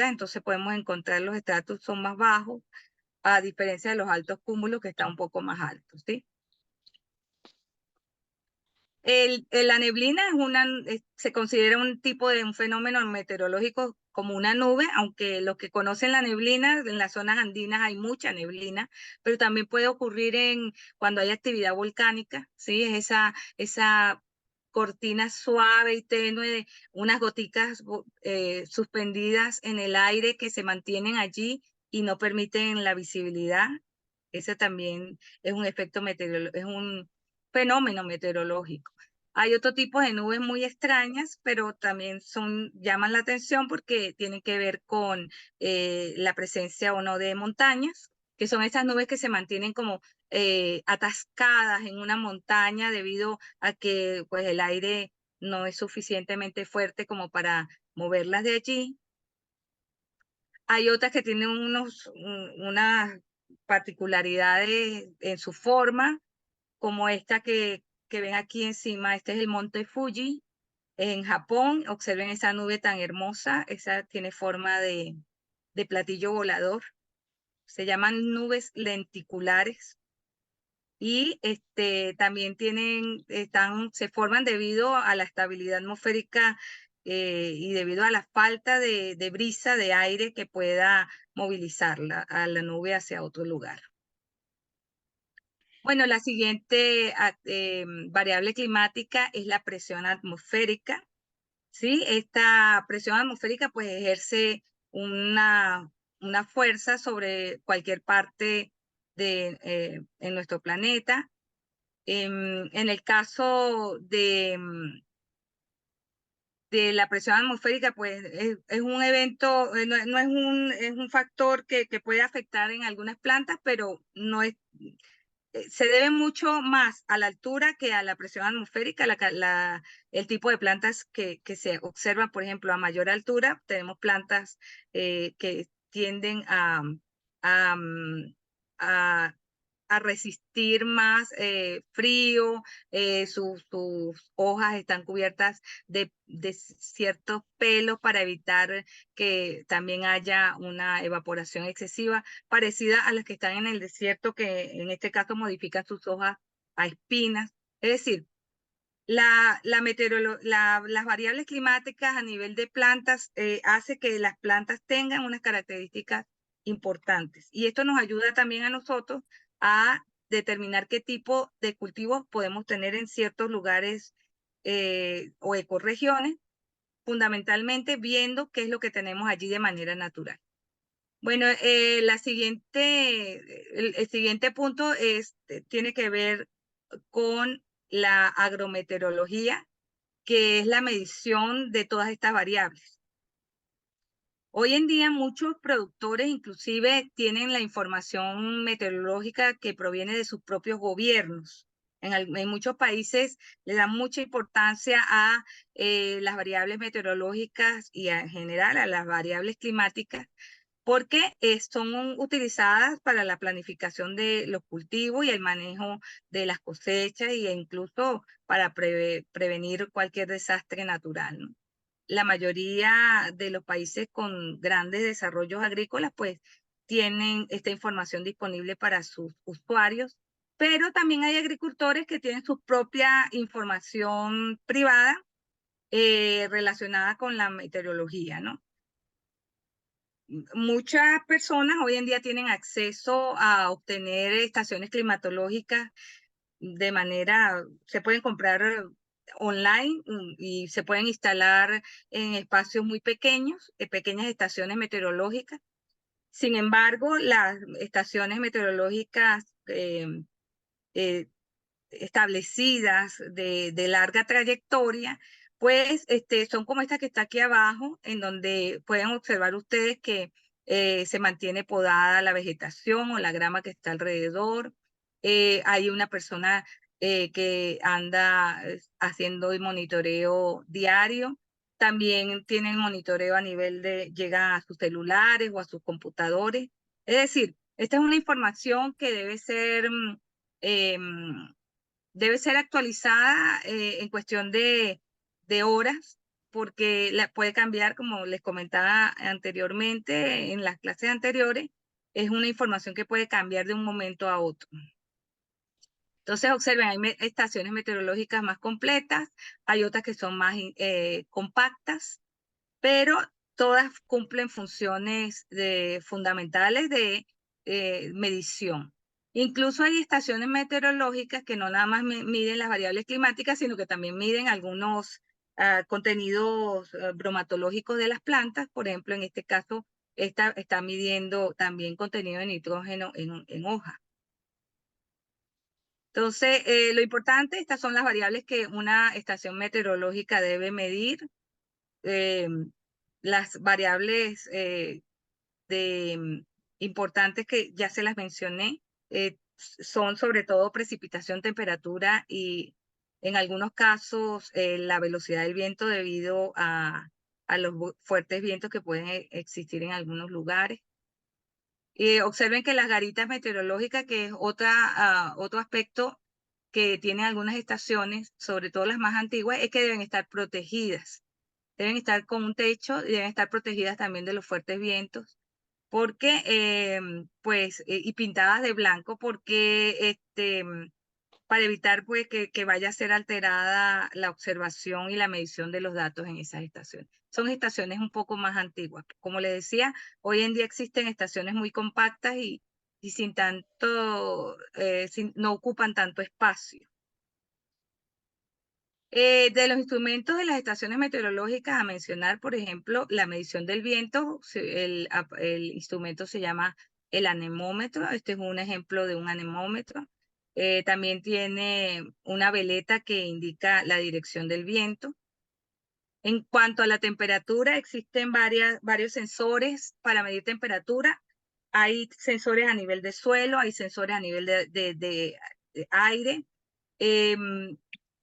entonces podemos encontrar los estratos son más bajos, a diferencia de los altos cúmulos que están un poco más altos, ¿sí? La neblina se considera un tipo de un fenómeno meteorológico como una nube, aunque los que conocen la neblina, en las zonas andinas hay mucha neblina, pero también puede ocurrir cuando hay actividad volcánica, ¿sí? Es esa cortina suave y tenue de unas goticas suspendidas en el aire que se mantienen allí y no permiten la visibilidad. Ese también es un efecto meteorológico, es un fenómeno meteorológico. Hay otro tipo de nubes muy extrañas, pero también llaman la atención porque tienen que ver con la presencia o no de montañas, que son esas nubes que se mantienen como atascadas en una montaña debido a que pues, el aire no es suficientemente fuerte como para moverlas de allí. Hay otras que tienen unas particularidades en su forma, como esta que ven aquí encima. Este es el monte Fuji en Japón. Observen esa nube tan hermosa. Esa tiene forma de platillo volador. Se llaman nubes lenticulares. Y también se forman debido a la estabilidad atmosférica y debido a la falta de brisa de aire que pueda movilizarla a la nube hacia otro lugar. Bueno, la siguiente variable climática es la presión atmosférica, ¿sí? Esta presión atmosférica pues ejerce una fuerza sobre cualquier parte en nuestro planeta. En el caso de la presión atmosférica, pues es un evento, no es un factor que puede afectar en algunas plantas, pero no es, se debe mucho más a la altura que a la presión atmosférica, el tipo de plantas que se observan, por ejemplo, a mayor altura, tenemos plantas que tienden a, mm, a a resistir más frío, sus hojas están cubiertas de ciertos pelos para evitar que también haya una evaporación excesiva, parecida a las que están en el desierto, que en este caso modifican sus hojas a espinas. Es decir, las variables climáticas a nivel de plantas hace que las plantas tengan unas características importantes. Y esto nos ayuda también a nosotros a determinar qué tipo de cultivos podemos tener en ciertos lugares o ecorregiones, fundamentalmente viendo qué es lo que tenemos allí de manera natural. Bueno, el siguiente punto tiene que ver con la agrometeorología, que es la medición de todas estas variables. Hoy en día muchos productores inclusive tienen la información meteorológica que proviene de sus propios gobiernos. En muchos países le dan mucha importancia a las variables meteorológicas y en general a las variables climáticas porque son utilizadas para la planificación de los cultivos y el manejo de las cosechas e incluso para prevenir cualquier desastre natural, ¿no? La mayoría de los países con grandes desarrollos agrícolas, pues tienen esta información disponible para sus usuarios, pero también hay agricultores que tienen su propia información privada relacionada con la meteorología, ¿no? Muchas personas hoy en día tienen acceso a obtener estaciones climatológicas de manera, se pueden comprar online y se pueden instalar en espacios muy pequeños, pequeñas estaciones meteorológicas. Sin embargo, las estaciones meteorológicas eh, establecidas de larga trayectoria, pues son como esta que está aquí abajo, en donde pueden observar ustedes que se mantiene podada la vegetación o la grama que está alrededor. Hay una persona que anda haciendo el monitoreo diario. También tienen monitoreo a nivel de, llegan a sus celulares o a sus computadores. Es decir, esta es una información que debe ser debe ser actualizada en cuestión de horas, porque puede cambiar, como les comentaba anteriormente en las clases anteriores, es una información que puede cambiar de un momento a otro. Entonces, observen, hay estaciones meteorológicas más completas, hay otras que son más compactas, pero todas cumplen funciones fundamentales de medición. Incluso hay estaciones meteorológicas que no nada más miden las variables climáticas, sino que también miden algunos contenidos bromatológicos de las plantas. Por ejemplo, en este caso, esta está midiendo también contenido de nitrógeno en hoja. Entonces, lo importante, estas son las variables que una estación meteorológica debe medir. Eh, las variables importantes que ya se las mencioné son sobre todo precipitación, temperatura y en algunos casos la velocidad del viento debido a los fuertes vientos que pueden existir en algunos lugares. Observen que las garitas meteorológicas, que es otro aspecto que tienen algunas estaciones, sobre todo las más antiguas, es que deben estar protegidas. Deben estar con un techo y deben estar protegidas también de los fuertes vientos porque, y pintadas de blanco, porque para evitar pues que vaya a ser alterada la observación y la medición de los datos en esas estaciones. Son estaciones un poco más antiguas. Como les decía, hoy en día existen estaciones muy compactas y sin tanto, no ocupan tanto espacio. De los instrumentos de las estaciones meteorológicas a mencionar, por ejemplo, la medición del viento, el instrumento se llama el anemómetro. Este es un ejemplo de un anemómetro. También tiene una veleta que indica la dirección del viento. En cuanto a la temperatura, existen varios sensores para medir temperatura. Hay sensores a nivel de suelo, hay sensores a nivel de aire.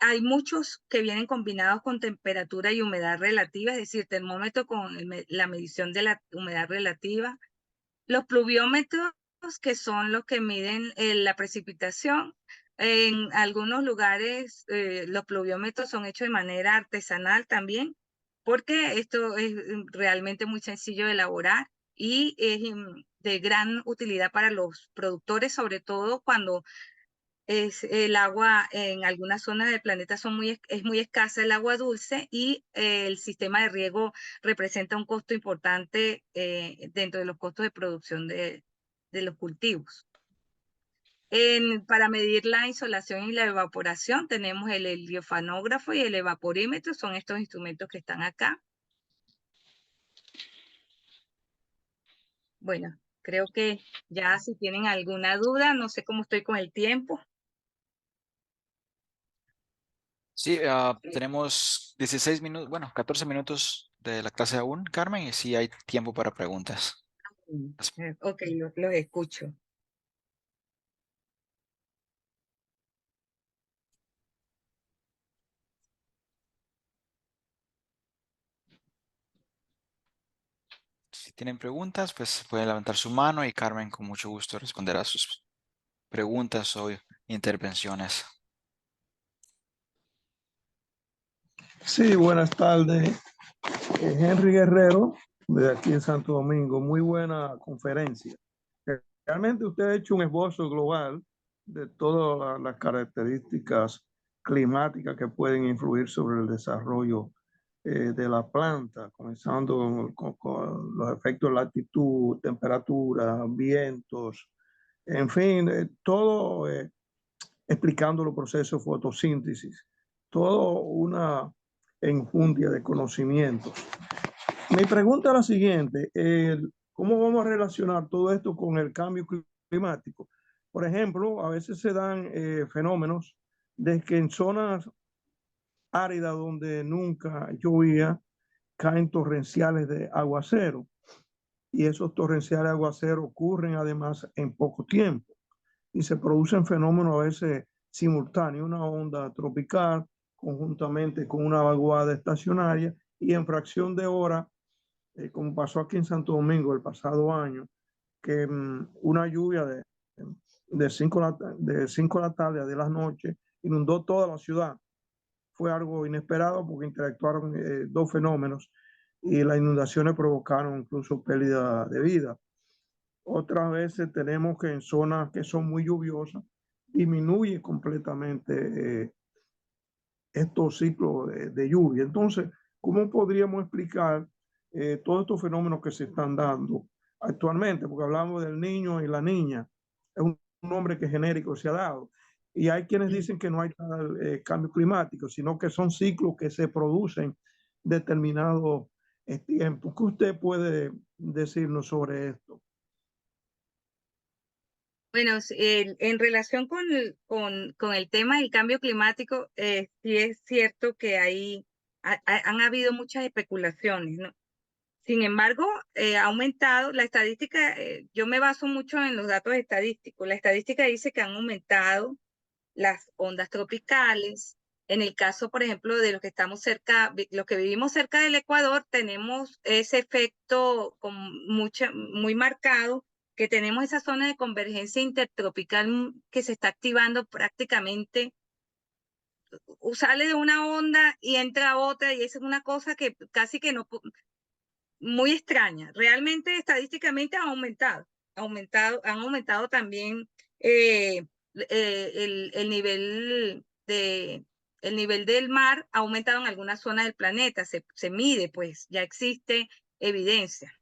Hay muchos que vienen combinados con temperatura y humedad relativa, es decir, termómetro con la medición de la humedad relativa. Los pluviómetros, que son los que miden la precipitación. En algunos lugares los pluviómetros son hechos de manera artesanal también, porque esto es realmente muy sencillo de elaborar y es de gran utilidad para los productores, sobre todo cuando es el agua en algunas zonas del planeta es muy escasa el agua dulce y el sistema de riego representa un costo importante dentro de los costos de producción de los cultivos. Para medir la insolación y la evaporación tenemos el heliofanógrafo y el evaporímetro, son estos instrumentos que están acá. Bueno, creo que ya si tienen alguna duda, no sé cómo estoy con el tiempo. Sí, tenemos 16 minutos, bueno, 14 minutos de la clase aún, Carmen, y si hay tiempo para preguntas. Ok, los escucho. Si tienen preguntas, pues pueden levantar su mano y Carmen con mucho gusto responderá sus preguntas o intervenciones. Sí, buenas tardes. Henry Guerrero, de aquí en Santo Domingo. Muy buena conferencia. Realmente usted ha hecho un esbozo global de todas las características climáticas que pueden influir sobre el desarrollo de la planta, comenzando con los efectos de latitud, temperatura, vientos, en fin, todo explicando los procesos de fotosíntesis, todo una enjundia de conocimientos. Mi pregunta es la siguiente, ¿cómo vamos a relacionar todo esto con el cambio climático? Por ejemplo, a veces se dan fenómenos de que en zonas áridas donde nunca llovía, caen torrenciales de aguacero y esos torrenciales de aguacero ocurren además en poco tiempo y se producen fenómenos a veces simultáneos, una onda tropical conjuntamente con una vaguada estacionaria y en fracción de hora, como pasó aquí en Santo Domingo el pasado año, que una lluvia de 5 de la tarde a 10 de la noche inundó toda la ciudad. Fue algo inesperado porque interactuaron dos fenómenos y las inundaciones provocaron incluso pérdida de vida. Otras veces tenemos que en zonas que son muy lluviosas disminuye completamente estos ciclos de lluvia. Entonces, ¿cómo podríamos explicar todos estos fenómenos que se están dando actualmente? Porque hablamos del niño y la niña, es un nombre que genérico se ha dado. Y hay quienes dicen que no hay tal cambio climático, sino que son ciclos que se producen determinados tiempos. ¿Qué usted puede decirnos sobre esto? Bueno, en relación con el tema del cambio climático, sí es cierto que han habido muchas especulaciones, ¿no? Sin embargo, ha aumentado la estadística, yo me baso mucho en los datos estadísticos. La estadística dice que han aumentado las ondas tropicales. En el caso, por ejemplo, de los que estamos cerca, los que vivimos cerca del Ecuador, tenemos ese efecto muy marcado, que tenemos esa zona de convergencia intertropical que se está activando prácticamente. Sale de una onda y entra a otra, y esa es una cosa que casi que no, muy extraña. Realmente, estadísticamente han aumentado también el nivel el nivel del mar ha aumentado en algunas zonas del planeta, se mide, pues ya existe evidencia.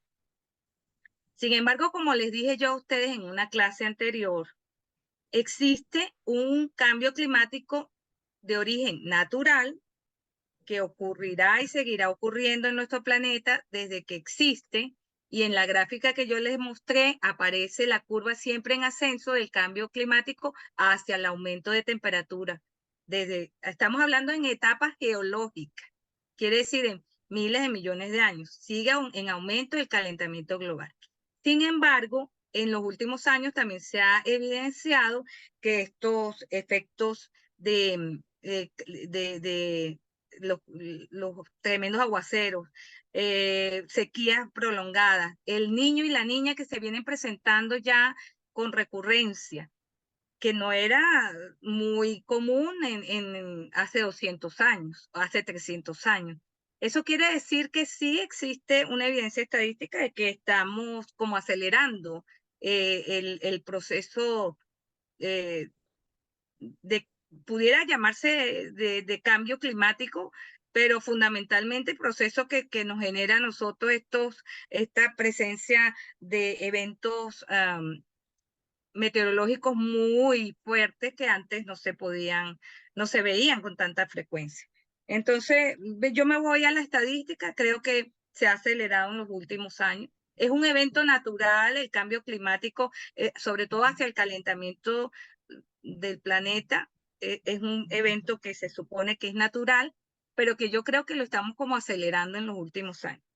Sin embargo, como les dije yo a ustedes en una clase anterior, existe un cambio climático de origen natural que ocurrirá y seguirá ocurriendo en nuestro planeta desde que existe, y en la gráfica que yo les mostré aparece la curva siempre en ascenso del cambio climático hacia el aumento de temperatura. Estamos hablando en etapas geológicas, quiere decir en miles de millones de años, sigue en aumento el calentamiento global. Sin embargo, en los últimos años también se ha evidenciado que estos efectos de los tremendos aguaceros, sequías prolongadas, el niño y la niña que se vienen presentando ya con recurrencia, que no era muy común hace 200 años, hace 300 años. Eso quiere decir que sí existe una evidencia estadística de que estamos como acelerando el proceso eh, pudiera llamarse de cambio climático, pero fundamentalmente el proceso que nos genera a nosotros esta presencia de eventos meteorológicos muy fuertes que antes no se veían con tanta frecuencia. Entonces, yo me voy a la estadística, creo que se ha acelerado en los últimos años. Es un evento natural el cambio climático, sobre todo hacia el calentamiento del planeta. Es un evento que se supone que es natural, pero que yo creo que lo estamos como acelerando en los últimos años.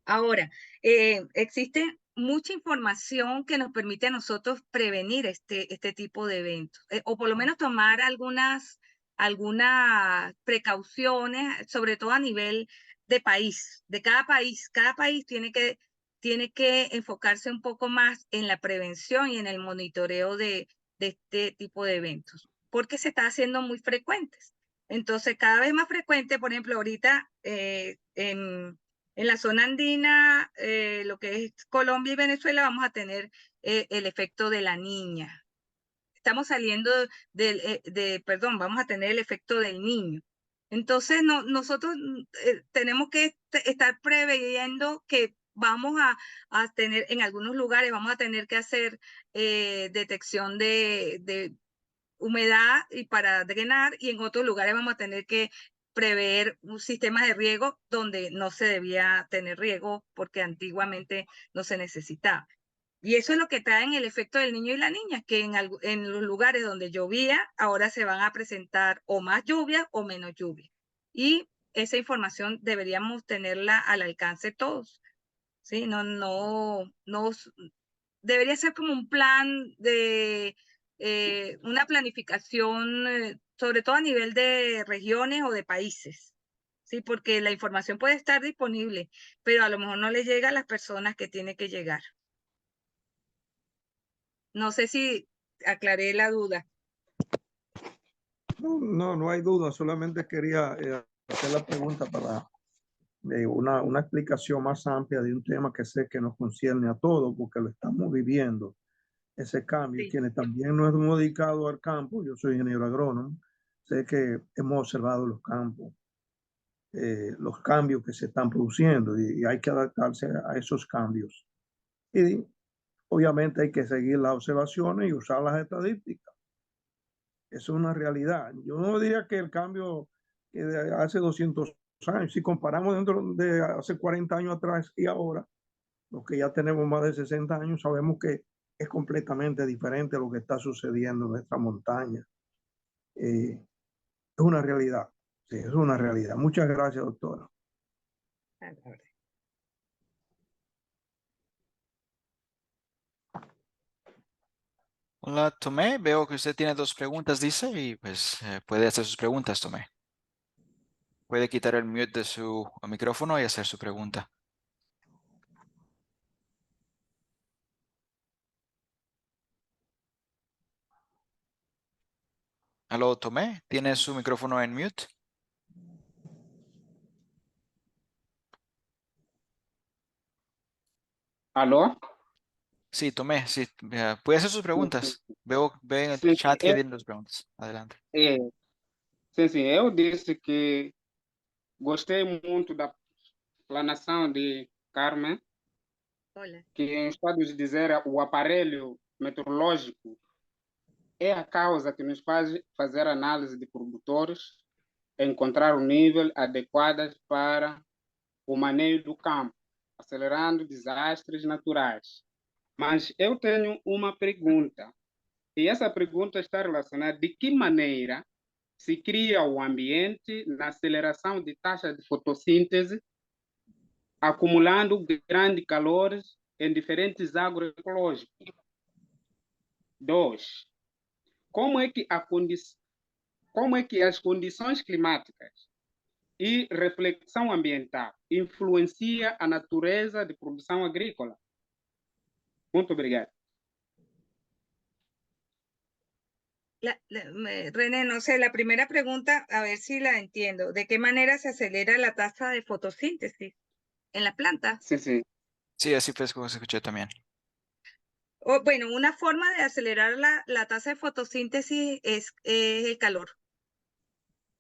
Ahora, existe mucha información que nos permite a nosotros prevenir este tipo de eventos, o por lo menos tomar algunas precauciones, sobre todo a nivel de país, de cada país. Cada país tiene que enfocarse un poco más en la prevención y en el monitoreo de este tipo de eventos, porque se está haciendo muy frecuentes. Entonces, cada vez más frecuente, por ejemplo, ahorita en la zona andina, lo que es Colombia y Venezuela, vamos a tener el efecto de la niña. Estamos saliendo perdón, vamos a tener el efecto del niño. Entonces, nosotros tenemos que estar preveyendo que vamos a tener, en algunos lugares, vamos a tener que hacer detección de humedad y para drenar, y en otros lugares vamos a tener que prever un sistema de riego donde no se debía tener riego porque antiguamente no se necesitaba. Y eso es lo que trae en el efecto del niño y la niña, que en los lugares donde llovía, ahora se van a presentar o más lluvia o menos lluvia. Y esa información deberíamos tenerla al alcance todos. ¿Sí? Debería ser como un plan de una planificación, sobre todo a nivel de regiones o de países, ¿sí? Porque la información puede estar disponible, pero a lo mejor no le llega a las personas que tiene que llegar. No sé si aclaré la duda. No hay duda, solamente quería hacer la pregunta para una explicación más amplia de un tema que sé que nos concierne a todos, porque lo estamos viviendo, ese cambio. Sí. Quienes también nos hemos dedicado al campo, yo soy ingeniero agrónomo, sé que hemos observado los cambios que se están produciendo y hay que adaptarse a esos cambios. Y obviamente hay que seguir las observaciones y usar las estadísticas. Eso es una realidad. Yo no diría que el cambio que de hace 200 años, si comparamos dentro de hace 40 años atrás y ahora, los que ya tenemos más de 60 años, sabemos que es completamente diferente lo que está sucediendo en nuestra montaña. Es una realidad. Sí, es una realidad. Muchas gracias, doctora. Hola, Tomé. Veo que usted tiene dos preguntas, dice, y pues puede hacer sus preguntas, Tomé. Puede quitar el mute de su micrófono y hacer su pregunta. Aló, Tomé. ¿Tiene su micrófono en mute? ¿Aló? Sí, Tomé, sí. Puede hacer sus preguntas. Ve en el Sim, chat que vienen las preguntas. Adelante. eu disse que gostei muito da explanação de Carmen, Hola. que em estado de dizer o aparelho meteorológico é a causa que nos faz fazer análise de produtores, encontrar o nível adequado para o manejo do campo, acelerando desastres naturais. Mas eu tenho uma pergunta, e essa pergunta está relacionada de que maneira se cria o ambiente na aceleração de taxa de fotossíntese, acumulando grandes calores em diferentes agroecológicos. 2. Como é que as condições climáticas e reflexão ambiental influenciam a natureza de produção agrícola? Muito obrigado. René, no sé, la primera pregunta, a ver si la entiendo. ¿De qué manera se acelera la tasa de fotosíntesis en la planta? Sim, sim. Sí, así fue como se escuchó también. Bueno, una forma de acelerar la tasa de fotosíntesis es el calor,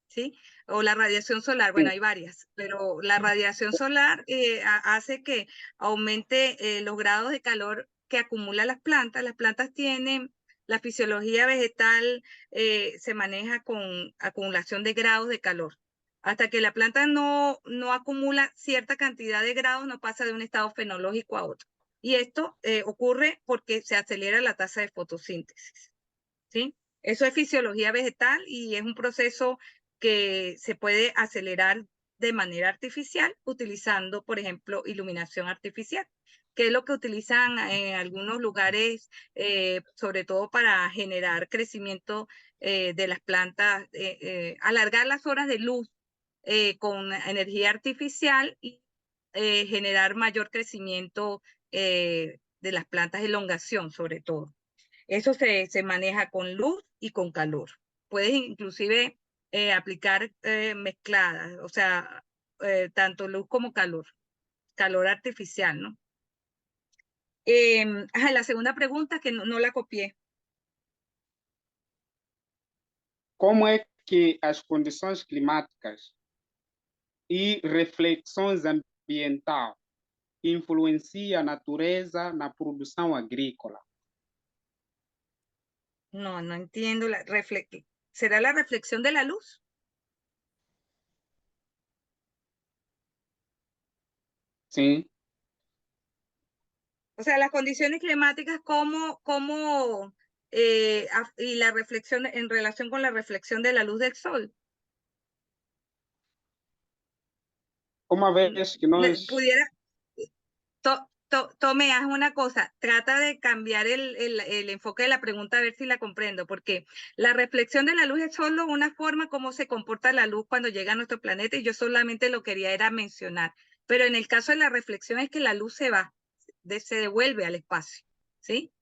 ¿sí? O la radiación solar, bueno, hay varias, pero la radiación solar hace que aumente los grados de calor que acumulan las plantas. Las plantas tienen, la fisiología vegetal se maneja con acumulación de grados de calor. Hasta que la planta no acumula cierta cantidad de grados, no pasa de un estado fenológico a otro. Y esto ocurre porque se acelera la tasa de fotosíntesis, ¿sí? Eso es fisiología vegetal y es un proceso que se puede acelerar de manera artificial utilizando, por ejemplo, iluminación artificial, que es lo que utilizan en algunos lugares, sobre todo para generar crecimiento de las plantas, alargar las horas de luz con energía artificial y generar mayor crecimiento de las plantas, elongación sobre todo. Eso se maneja con luz y con calor. Puedes inclusive aplicar mezcladas, o sea, tanto luz como calor artificial, ¿no? La segunda pregunta que no la copié. Como é que as condições climáticas e reflexões ambientais influenciam a natureza na produção agrícola? No entiendo. ¿Será la reflexión de la luz? Sim. O sea, las condiciones climáticas, y la reflexión en relación con la reflexión de la luz del sol. Uma vez que nós... Pudiera, Tome, haz una cosa, trata de cambiar el enfoque de la pregunta a ver si la comprendo, porque la reflexión de la luz es solo una forma como se comporta la luz cuando llega a nuestro planeta y yo solamente lo quería era mencionar. Pero en el caso de la reflexión es que la luz se va, se devuelve al espacio, ¿sí?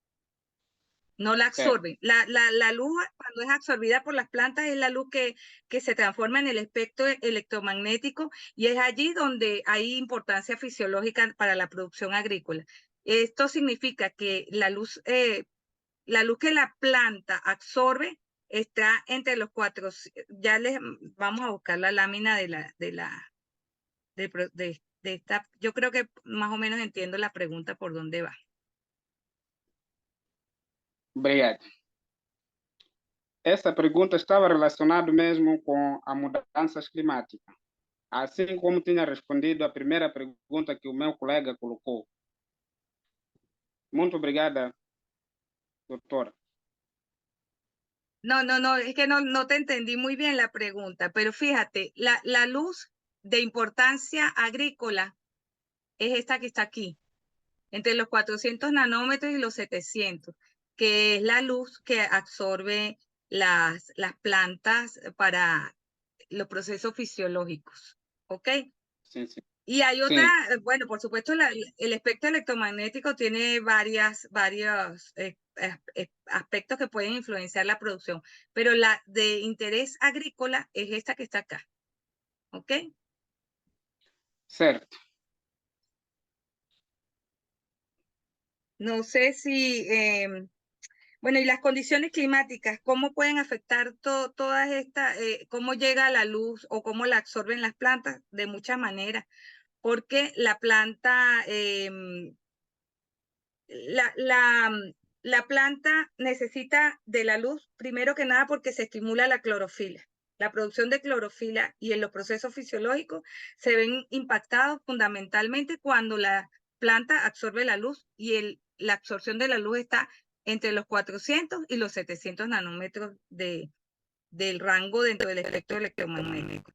No la absorben. La luz, cuando es absorbida por las plantas, es la luz que se transforma en el espectro electromagnético y es allí donde hay importancia fisiológica para la producción agrícola. Esto significa que la luz que la planta absorbe está entre los 4. Ya les vamos a buscar la lámina de esta. Yo creo que más o menos entiendo la pregunta por dónde va. Obrigado. Essa pergunta estava relacionada mesmo com as mudanças climáticas, assim como tinha respondido a primeira pergunta que o meu colega colocou. Muito obrigada, doutora. No, es que no te entendí muy bien la pregunta, pero fíjate, la luz de importancia agrícola es esta que está aquí, entre los 400 nanómetros y los 700, que es la luz que absorbe las plantas para los procesos fisiológicos, ¿ok? Sim, sim. Y hay otra, Sim. bueno, por supuesto, el espectro electromagnético tiene varios aspectos que pueden influenciar la producción, pero la de interés agrícola es esta que está acá, ¿ok? Certo. No sé si, bueno, y las condiciones climáticas, ¿cómo pueden afectar todas estas, cómo llega la luz o cómo la absorben las plantas? De muchas maneras, porque la planta... la planta necesita de la luz, primero que nada, porque se estimula la clorofila. La producción de clorofila y en los procesos fisiológicos se ven impactados fundamentalmente cuando la planta absorbe la luz y la absorción de la luz está entre los 400 y los 700 nanómetros del rango dentro del espectro electromagnético.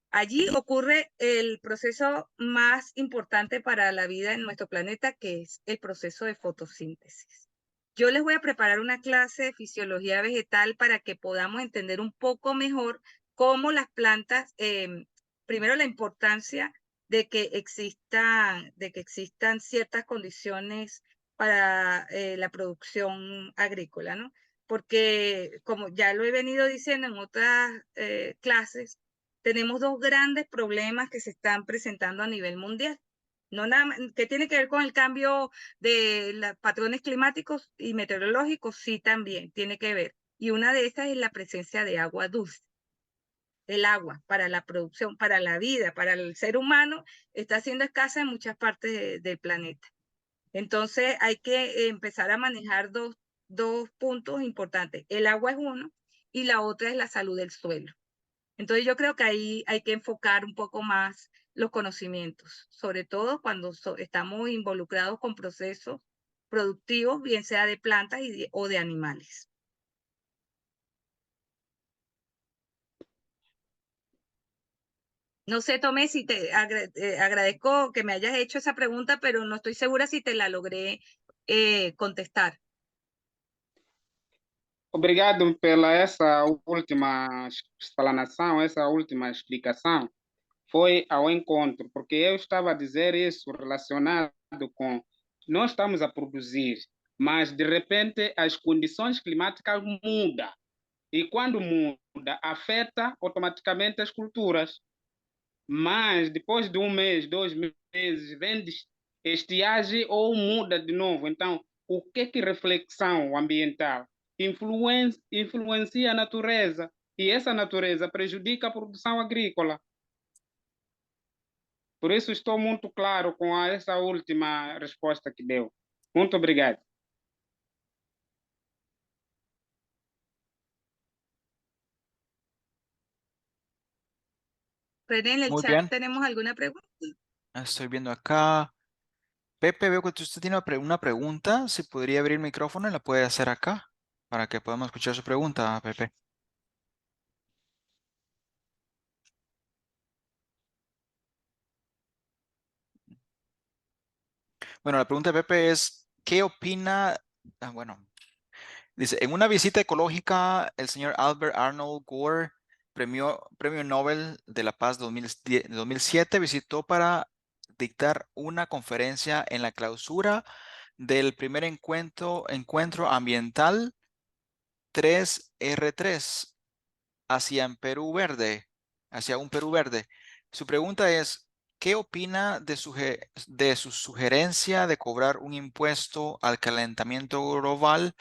Allí ocurre el proceso más importante para la vida en nuestro planeta, que es el proceso de fotosíntesis. Yo les voy a preparar una clase de fisiología vegetal para que podamos entender un poco mejor cómo las plantas, primero la importancia de que existan ciertas condiciones para la producción agrícola, ¿no? Porque como ya lo he venido diciendo en otras clases, tenemos dos grandes problemas que se están presentando a nivel mundial. No nada más, que tiene que ver con el cambio de los patrones climáticos y meteorológicos, sí también tiene que ver. Y una de estas es la presencia de agua dulce. El agua para la producción, para la vida, para el ser humano, está siendo escasa en muchas partes del planeta. Entonces hay que empezar a manejar dos puntos importantes. El agua es uno y la otra es la salud del suelo. Entonces yo creo que ahí hay que enfocar un poco más los conocimientos, sobre todo cuando estamos involucrados con procesos productivos, bien sea de plantas o de animales. No sé, Tomé, si te agradezco que me hayas hecho esa pregunta, pero no estoy segura si te la logré contestar. Obrigado pela essa última explanação, essa última explicação. Foi ao encontro, porque eu estava a dizer isso relacionado com nós estamos a produzir, mas de repente as condições climáticas mudam. E quando muda, afeta automaticamente as culturas. Mas depois de um mês, 2 meses, vem estiagem ou muda de novo. Então, o que reflexão ambiental influencia a natureza e essa natureza prejudica a produção agrícola. Por isso estou muito claro com essa última resposta que deu. Muito obrigado. René, en el Muy chat bien, tenemos alguna pregunta. estoy viendo acá. Pepe, veo que usted tiene una pregunta. Si podría abrir el micrófono y la puede hacer acá para que podamos escuchar su pregunta, Pepe. Bueno, la pregunta de Pepe es, ¿qué opina? Bueno, dice, en una visita ecológica, el señor Albert Arnold Gore, premio Nobel de la Paz 2007, visitó para dictar una conferencia en la clausura del primer encuentro ambiental 3R3 hacia un Perú verde. Su pregunta es, ¿qué opina de su sugerencia de cobrar un impuesto al calentamiento global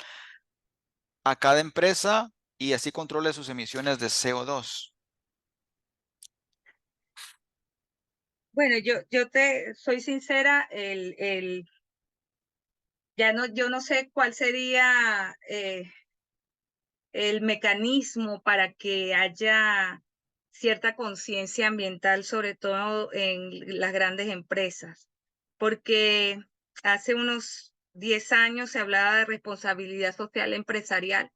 a cada empresa y así controle sus emisiones de CO2? Bueno, yo te soy sincera, yo no sé cuál sería el mecanismo para que haya cierta conciencia ambiental, sobre todo en las grandes empresas, porque hace unos 10 años se hablaba de responsabilidad social empresarial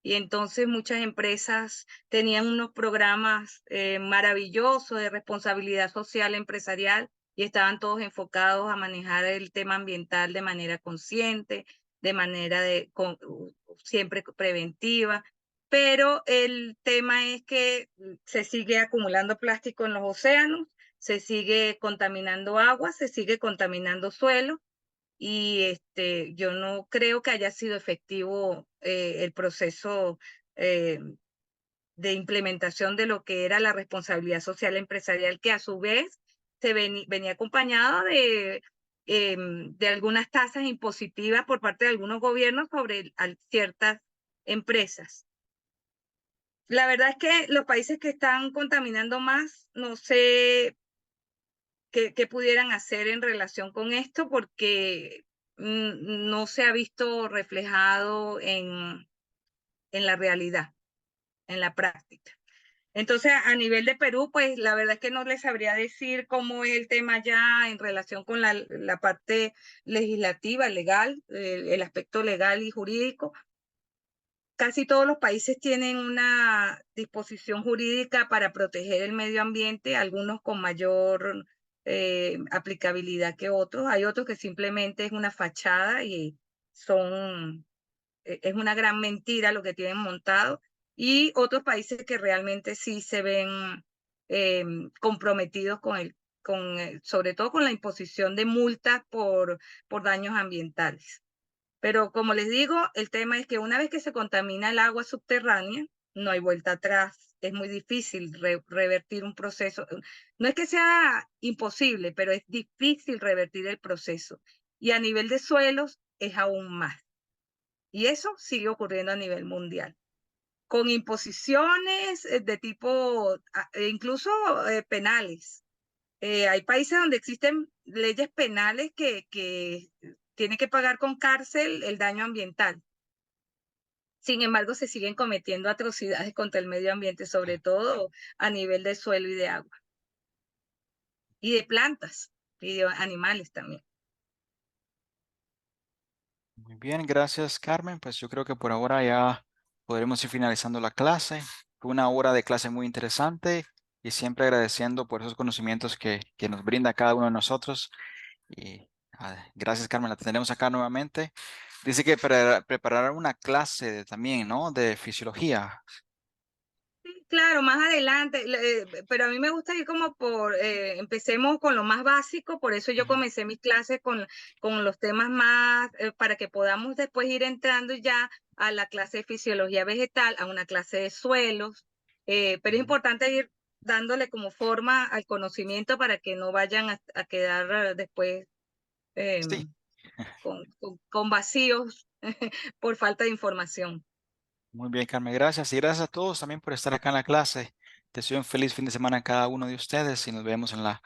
y entonces muchas empresas tenían unos programas maravillosos de responsabilidad social empresarial y estaban todos enfocados a manejar el tema ambiental de manera consciente, de manera siempre preventiva. Pero el tema es que se sigue acumulando plástico en los océanos, se sigue contaminando agua, se sigue contaminando suelo y yo no creo que haya sido efectivo el proceso eh, de implementación de lo que era la responsabilidad social empresarial, que a su vez venía acompañado de algunas tasas impositivas por parte de algunos gobiernos sobre ciertas empresas. La verdad es que los países que están contaminando más, no sé qué pudieran hacer en relación con esto, porque no se ha visto reflejado en la realidad, en la práctica. Entonces, a nivel de Perú, pues la verdad es que no les sabría decir cómo es el tema ya en relación con la parte legislativa, legal, el aspecto legal y jurídico. Casi todos los países tienen una disposición jurídica para proteger el medio ambiente, algunos con mayor aplicabilidad que otros. Hay otros que simplemente es una fachada y es una gran mentira lo que tienen montado. Y otros países que realmente sí se ven comprometidos sobre todo con la imposición de multas por daños ambientales. Pero como les digo, el tema es que una vez que se contamina el agua subterránea, no hay vuelta atrás. Es muy difícil revertir un proceso. No es que sea imposible, pero es difícil revertir el proceso. Y a nivel de suelos es aún más. Y eso sigue ocurriendo a nivel mundial. Con imposiciones de tipo, incluso penales. Hay países donde existen leyes penales que tienen que pagar con cárcel el daño ambiental. Sin embargo, se siguen cometiendo atrocidades contra el medio ambiente, sobre todo a nivel de suelo y de agua. Y de plantas y de animales también. Muy bien, gracias, Carmen. Pues yo creo que por ahora ya podremos ir finalizando la clase. Fue una hora de clase muy interesante. y siempre agradeciendo por esos conocimientos que nos brinda cada uno de nosotros. Y gracias, Carmen, la tendremos acá nuevamente. Dice que preparar una clase también, ¿no? De fisiología. Sí, claro, más adelante, pero a mí me gusta ir como empecemos con lo más básico, por eso yo Ujú. comencé mis clases con los temas más, para que podamos después ir entrando ya a la clase de fisiología vegetal, a una clase de suelos, pero es Ujú. importante ir dándole como forma al conocimiento para que no vayan a quedar después Sí. con vacíos por falta de información. Muy bien, Carmen, gracias. Y gracias a todos también por estar acá en la clase. Deseo un feliz fin de semana a cada uno de ustedes y nos vemos en la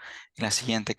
siguiente.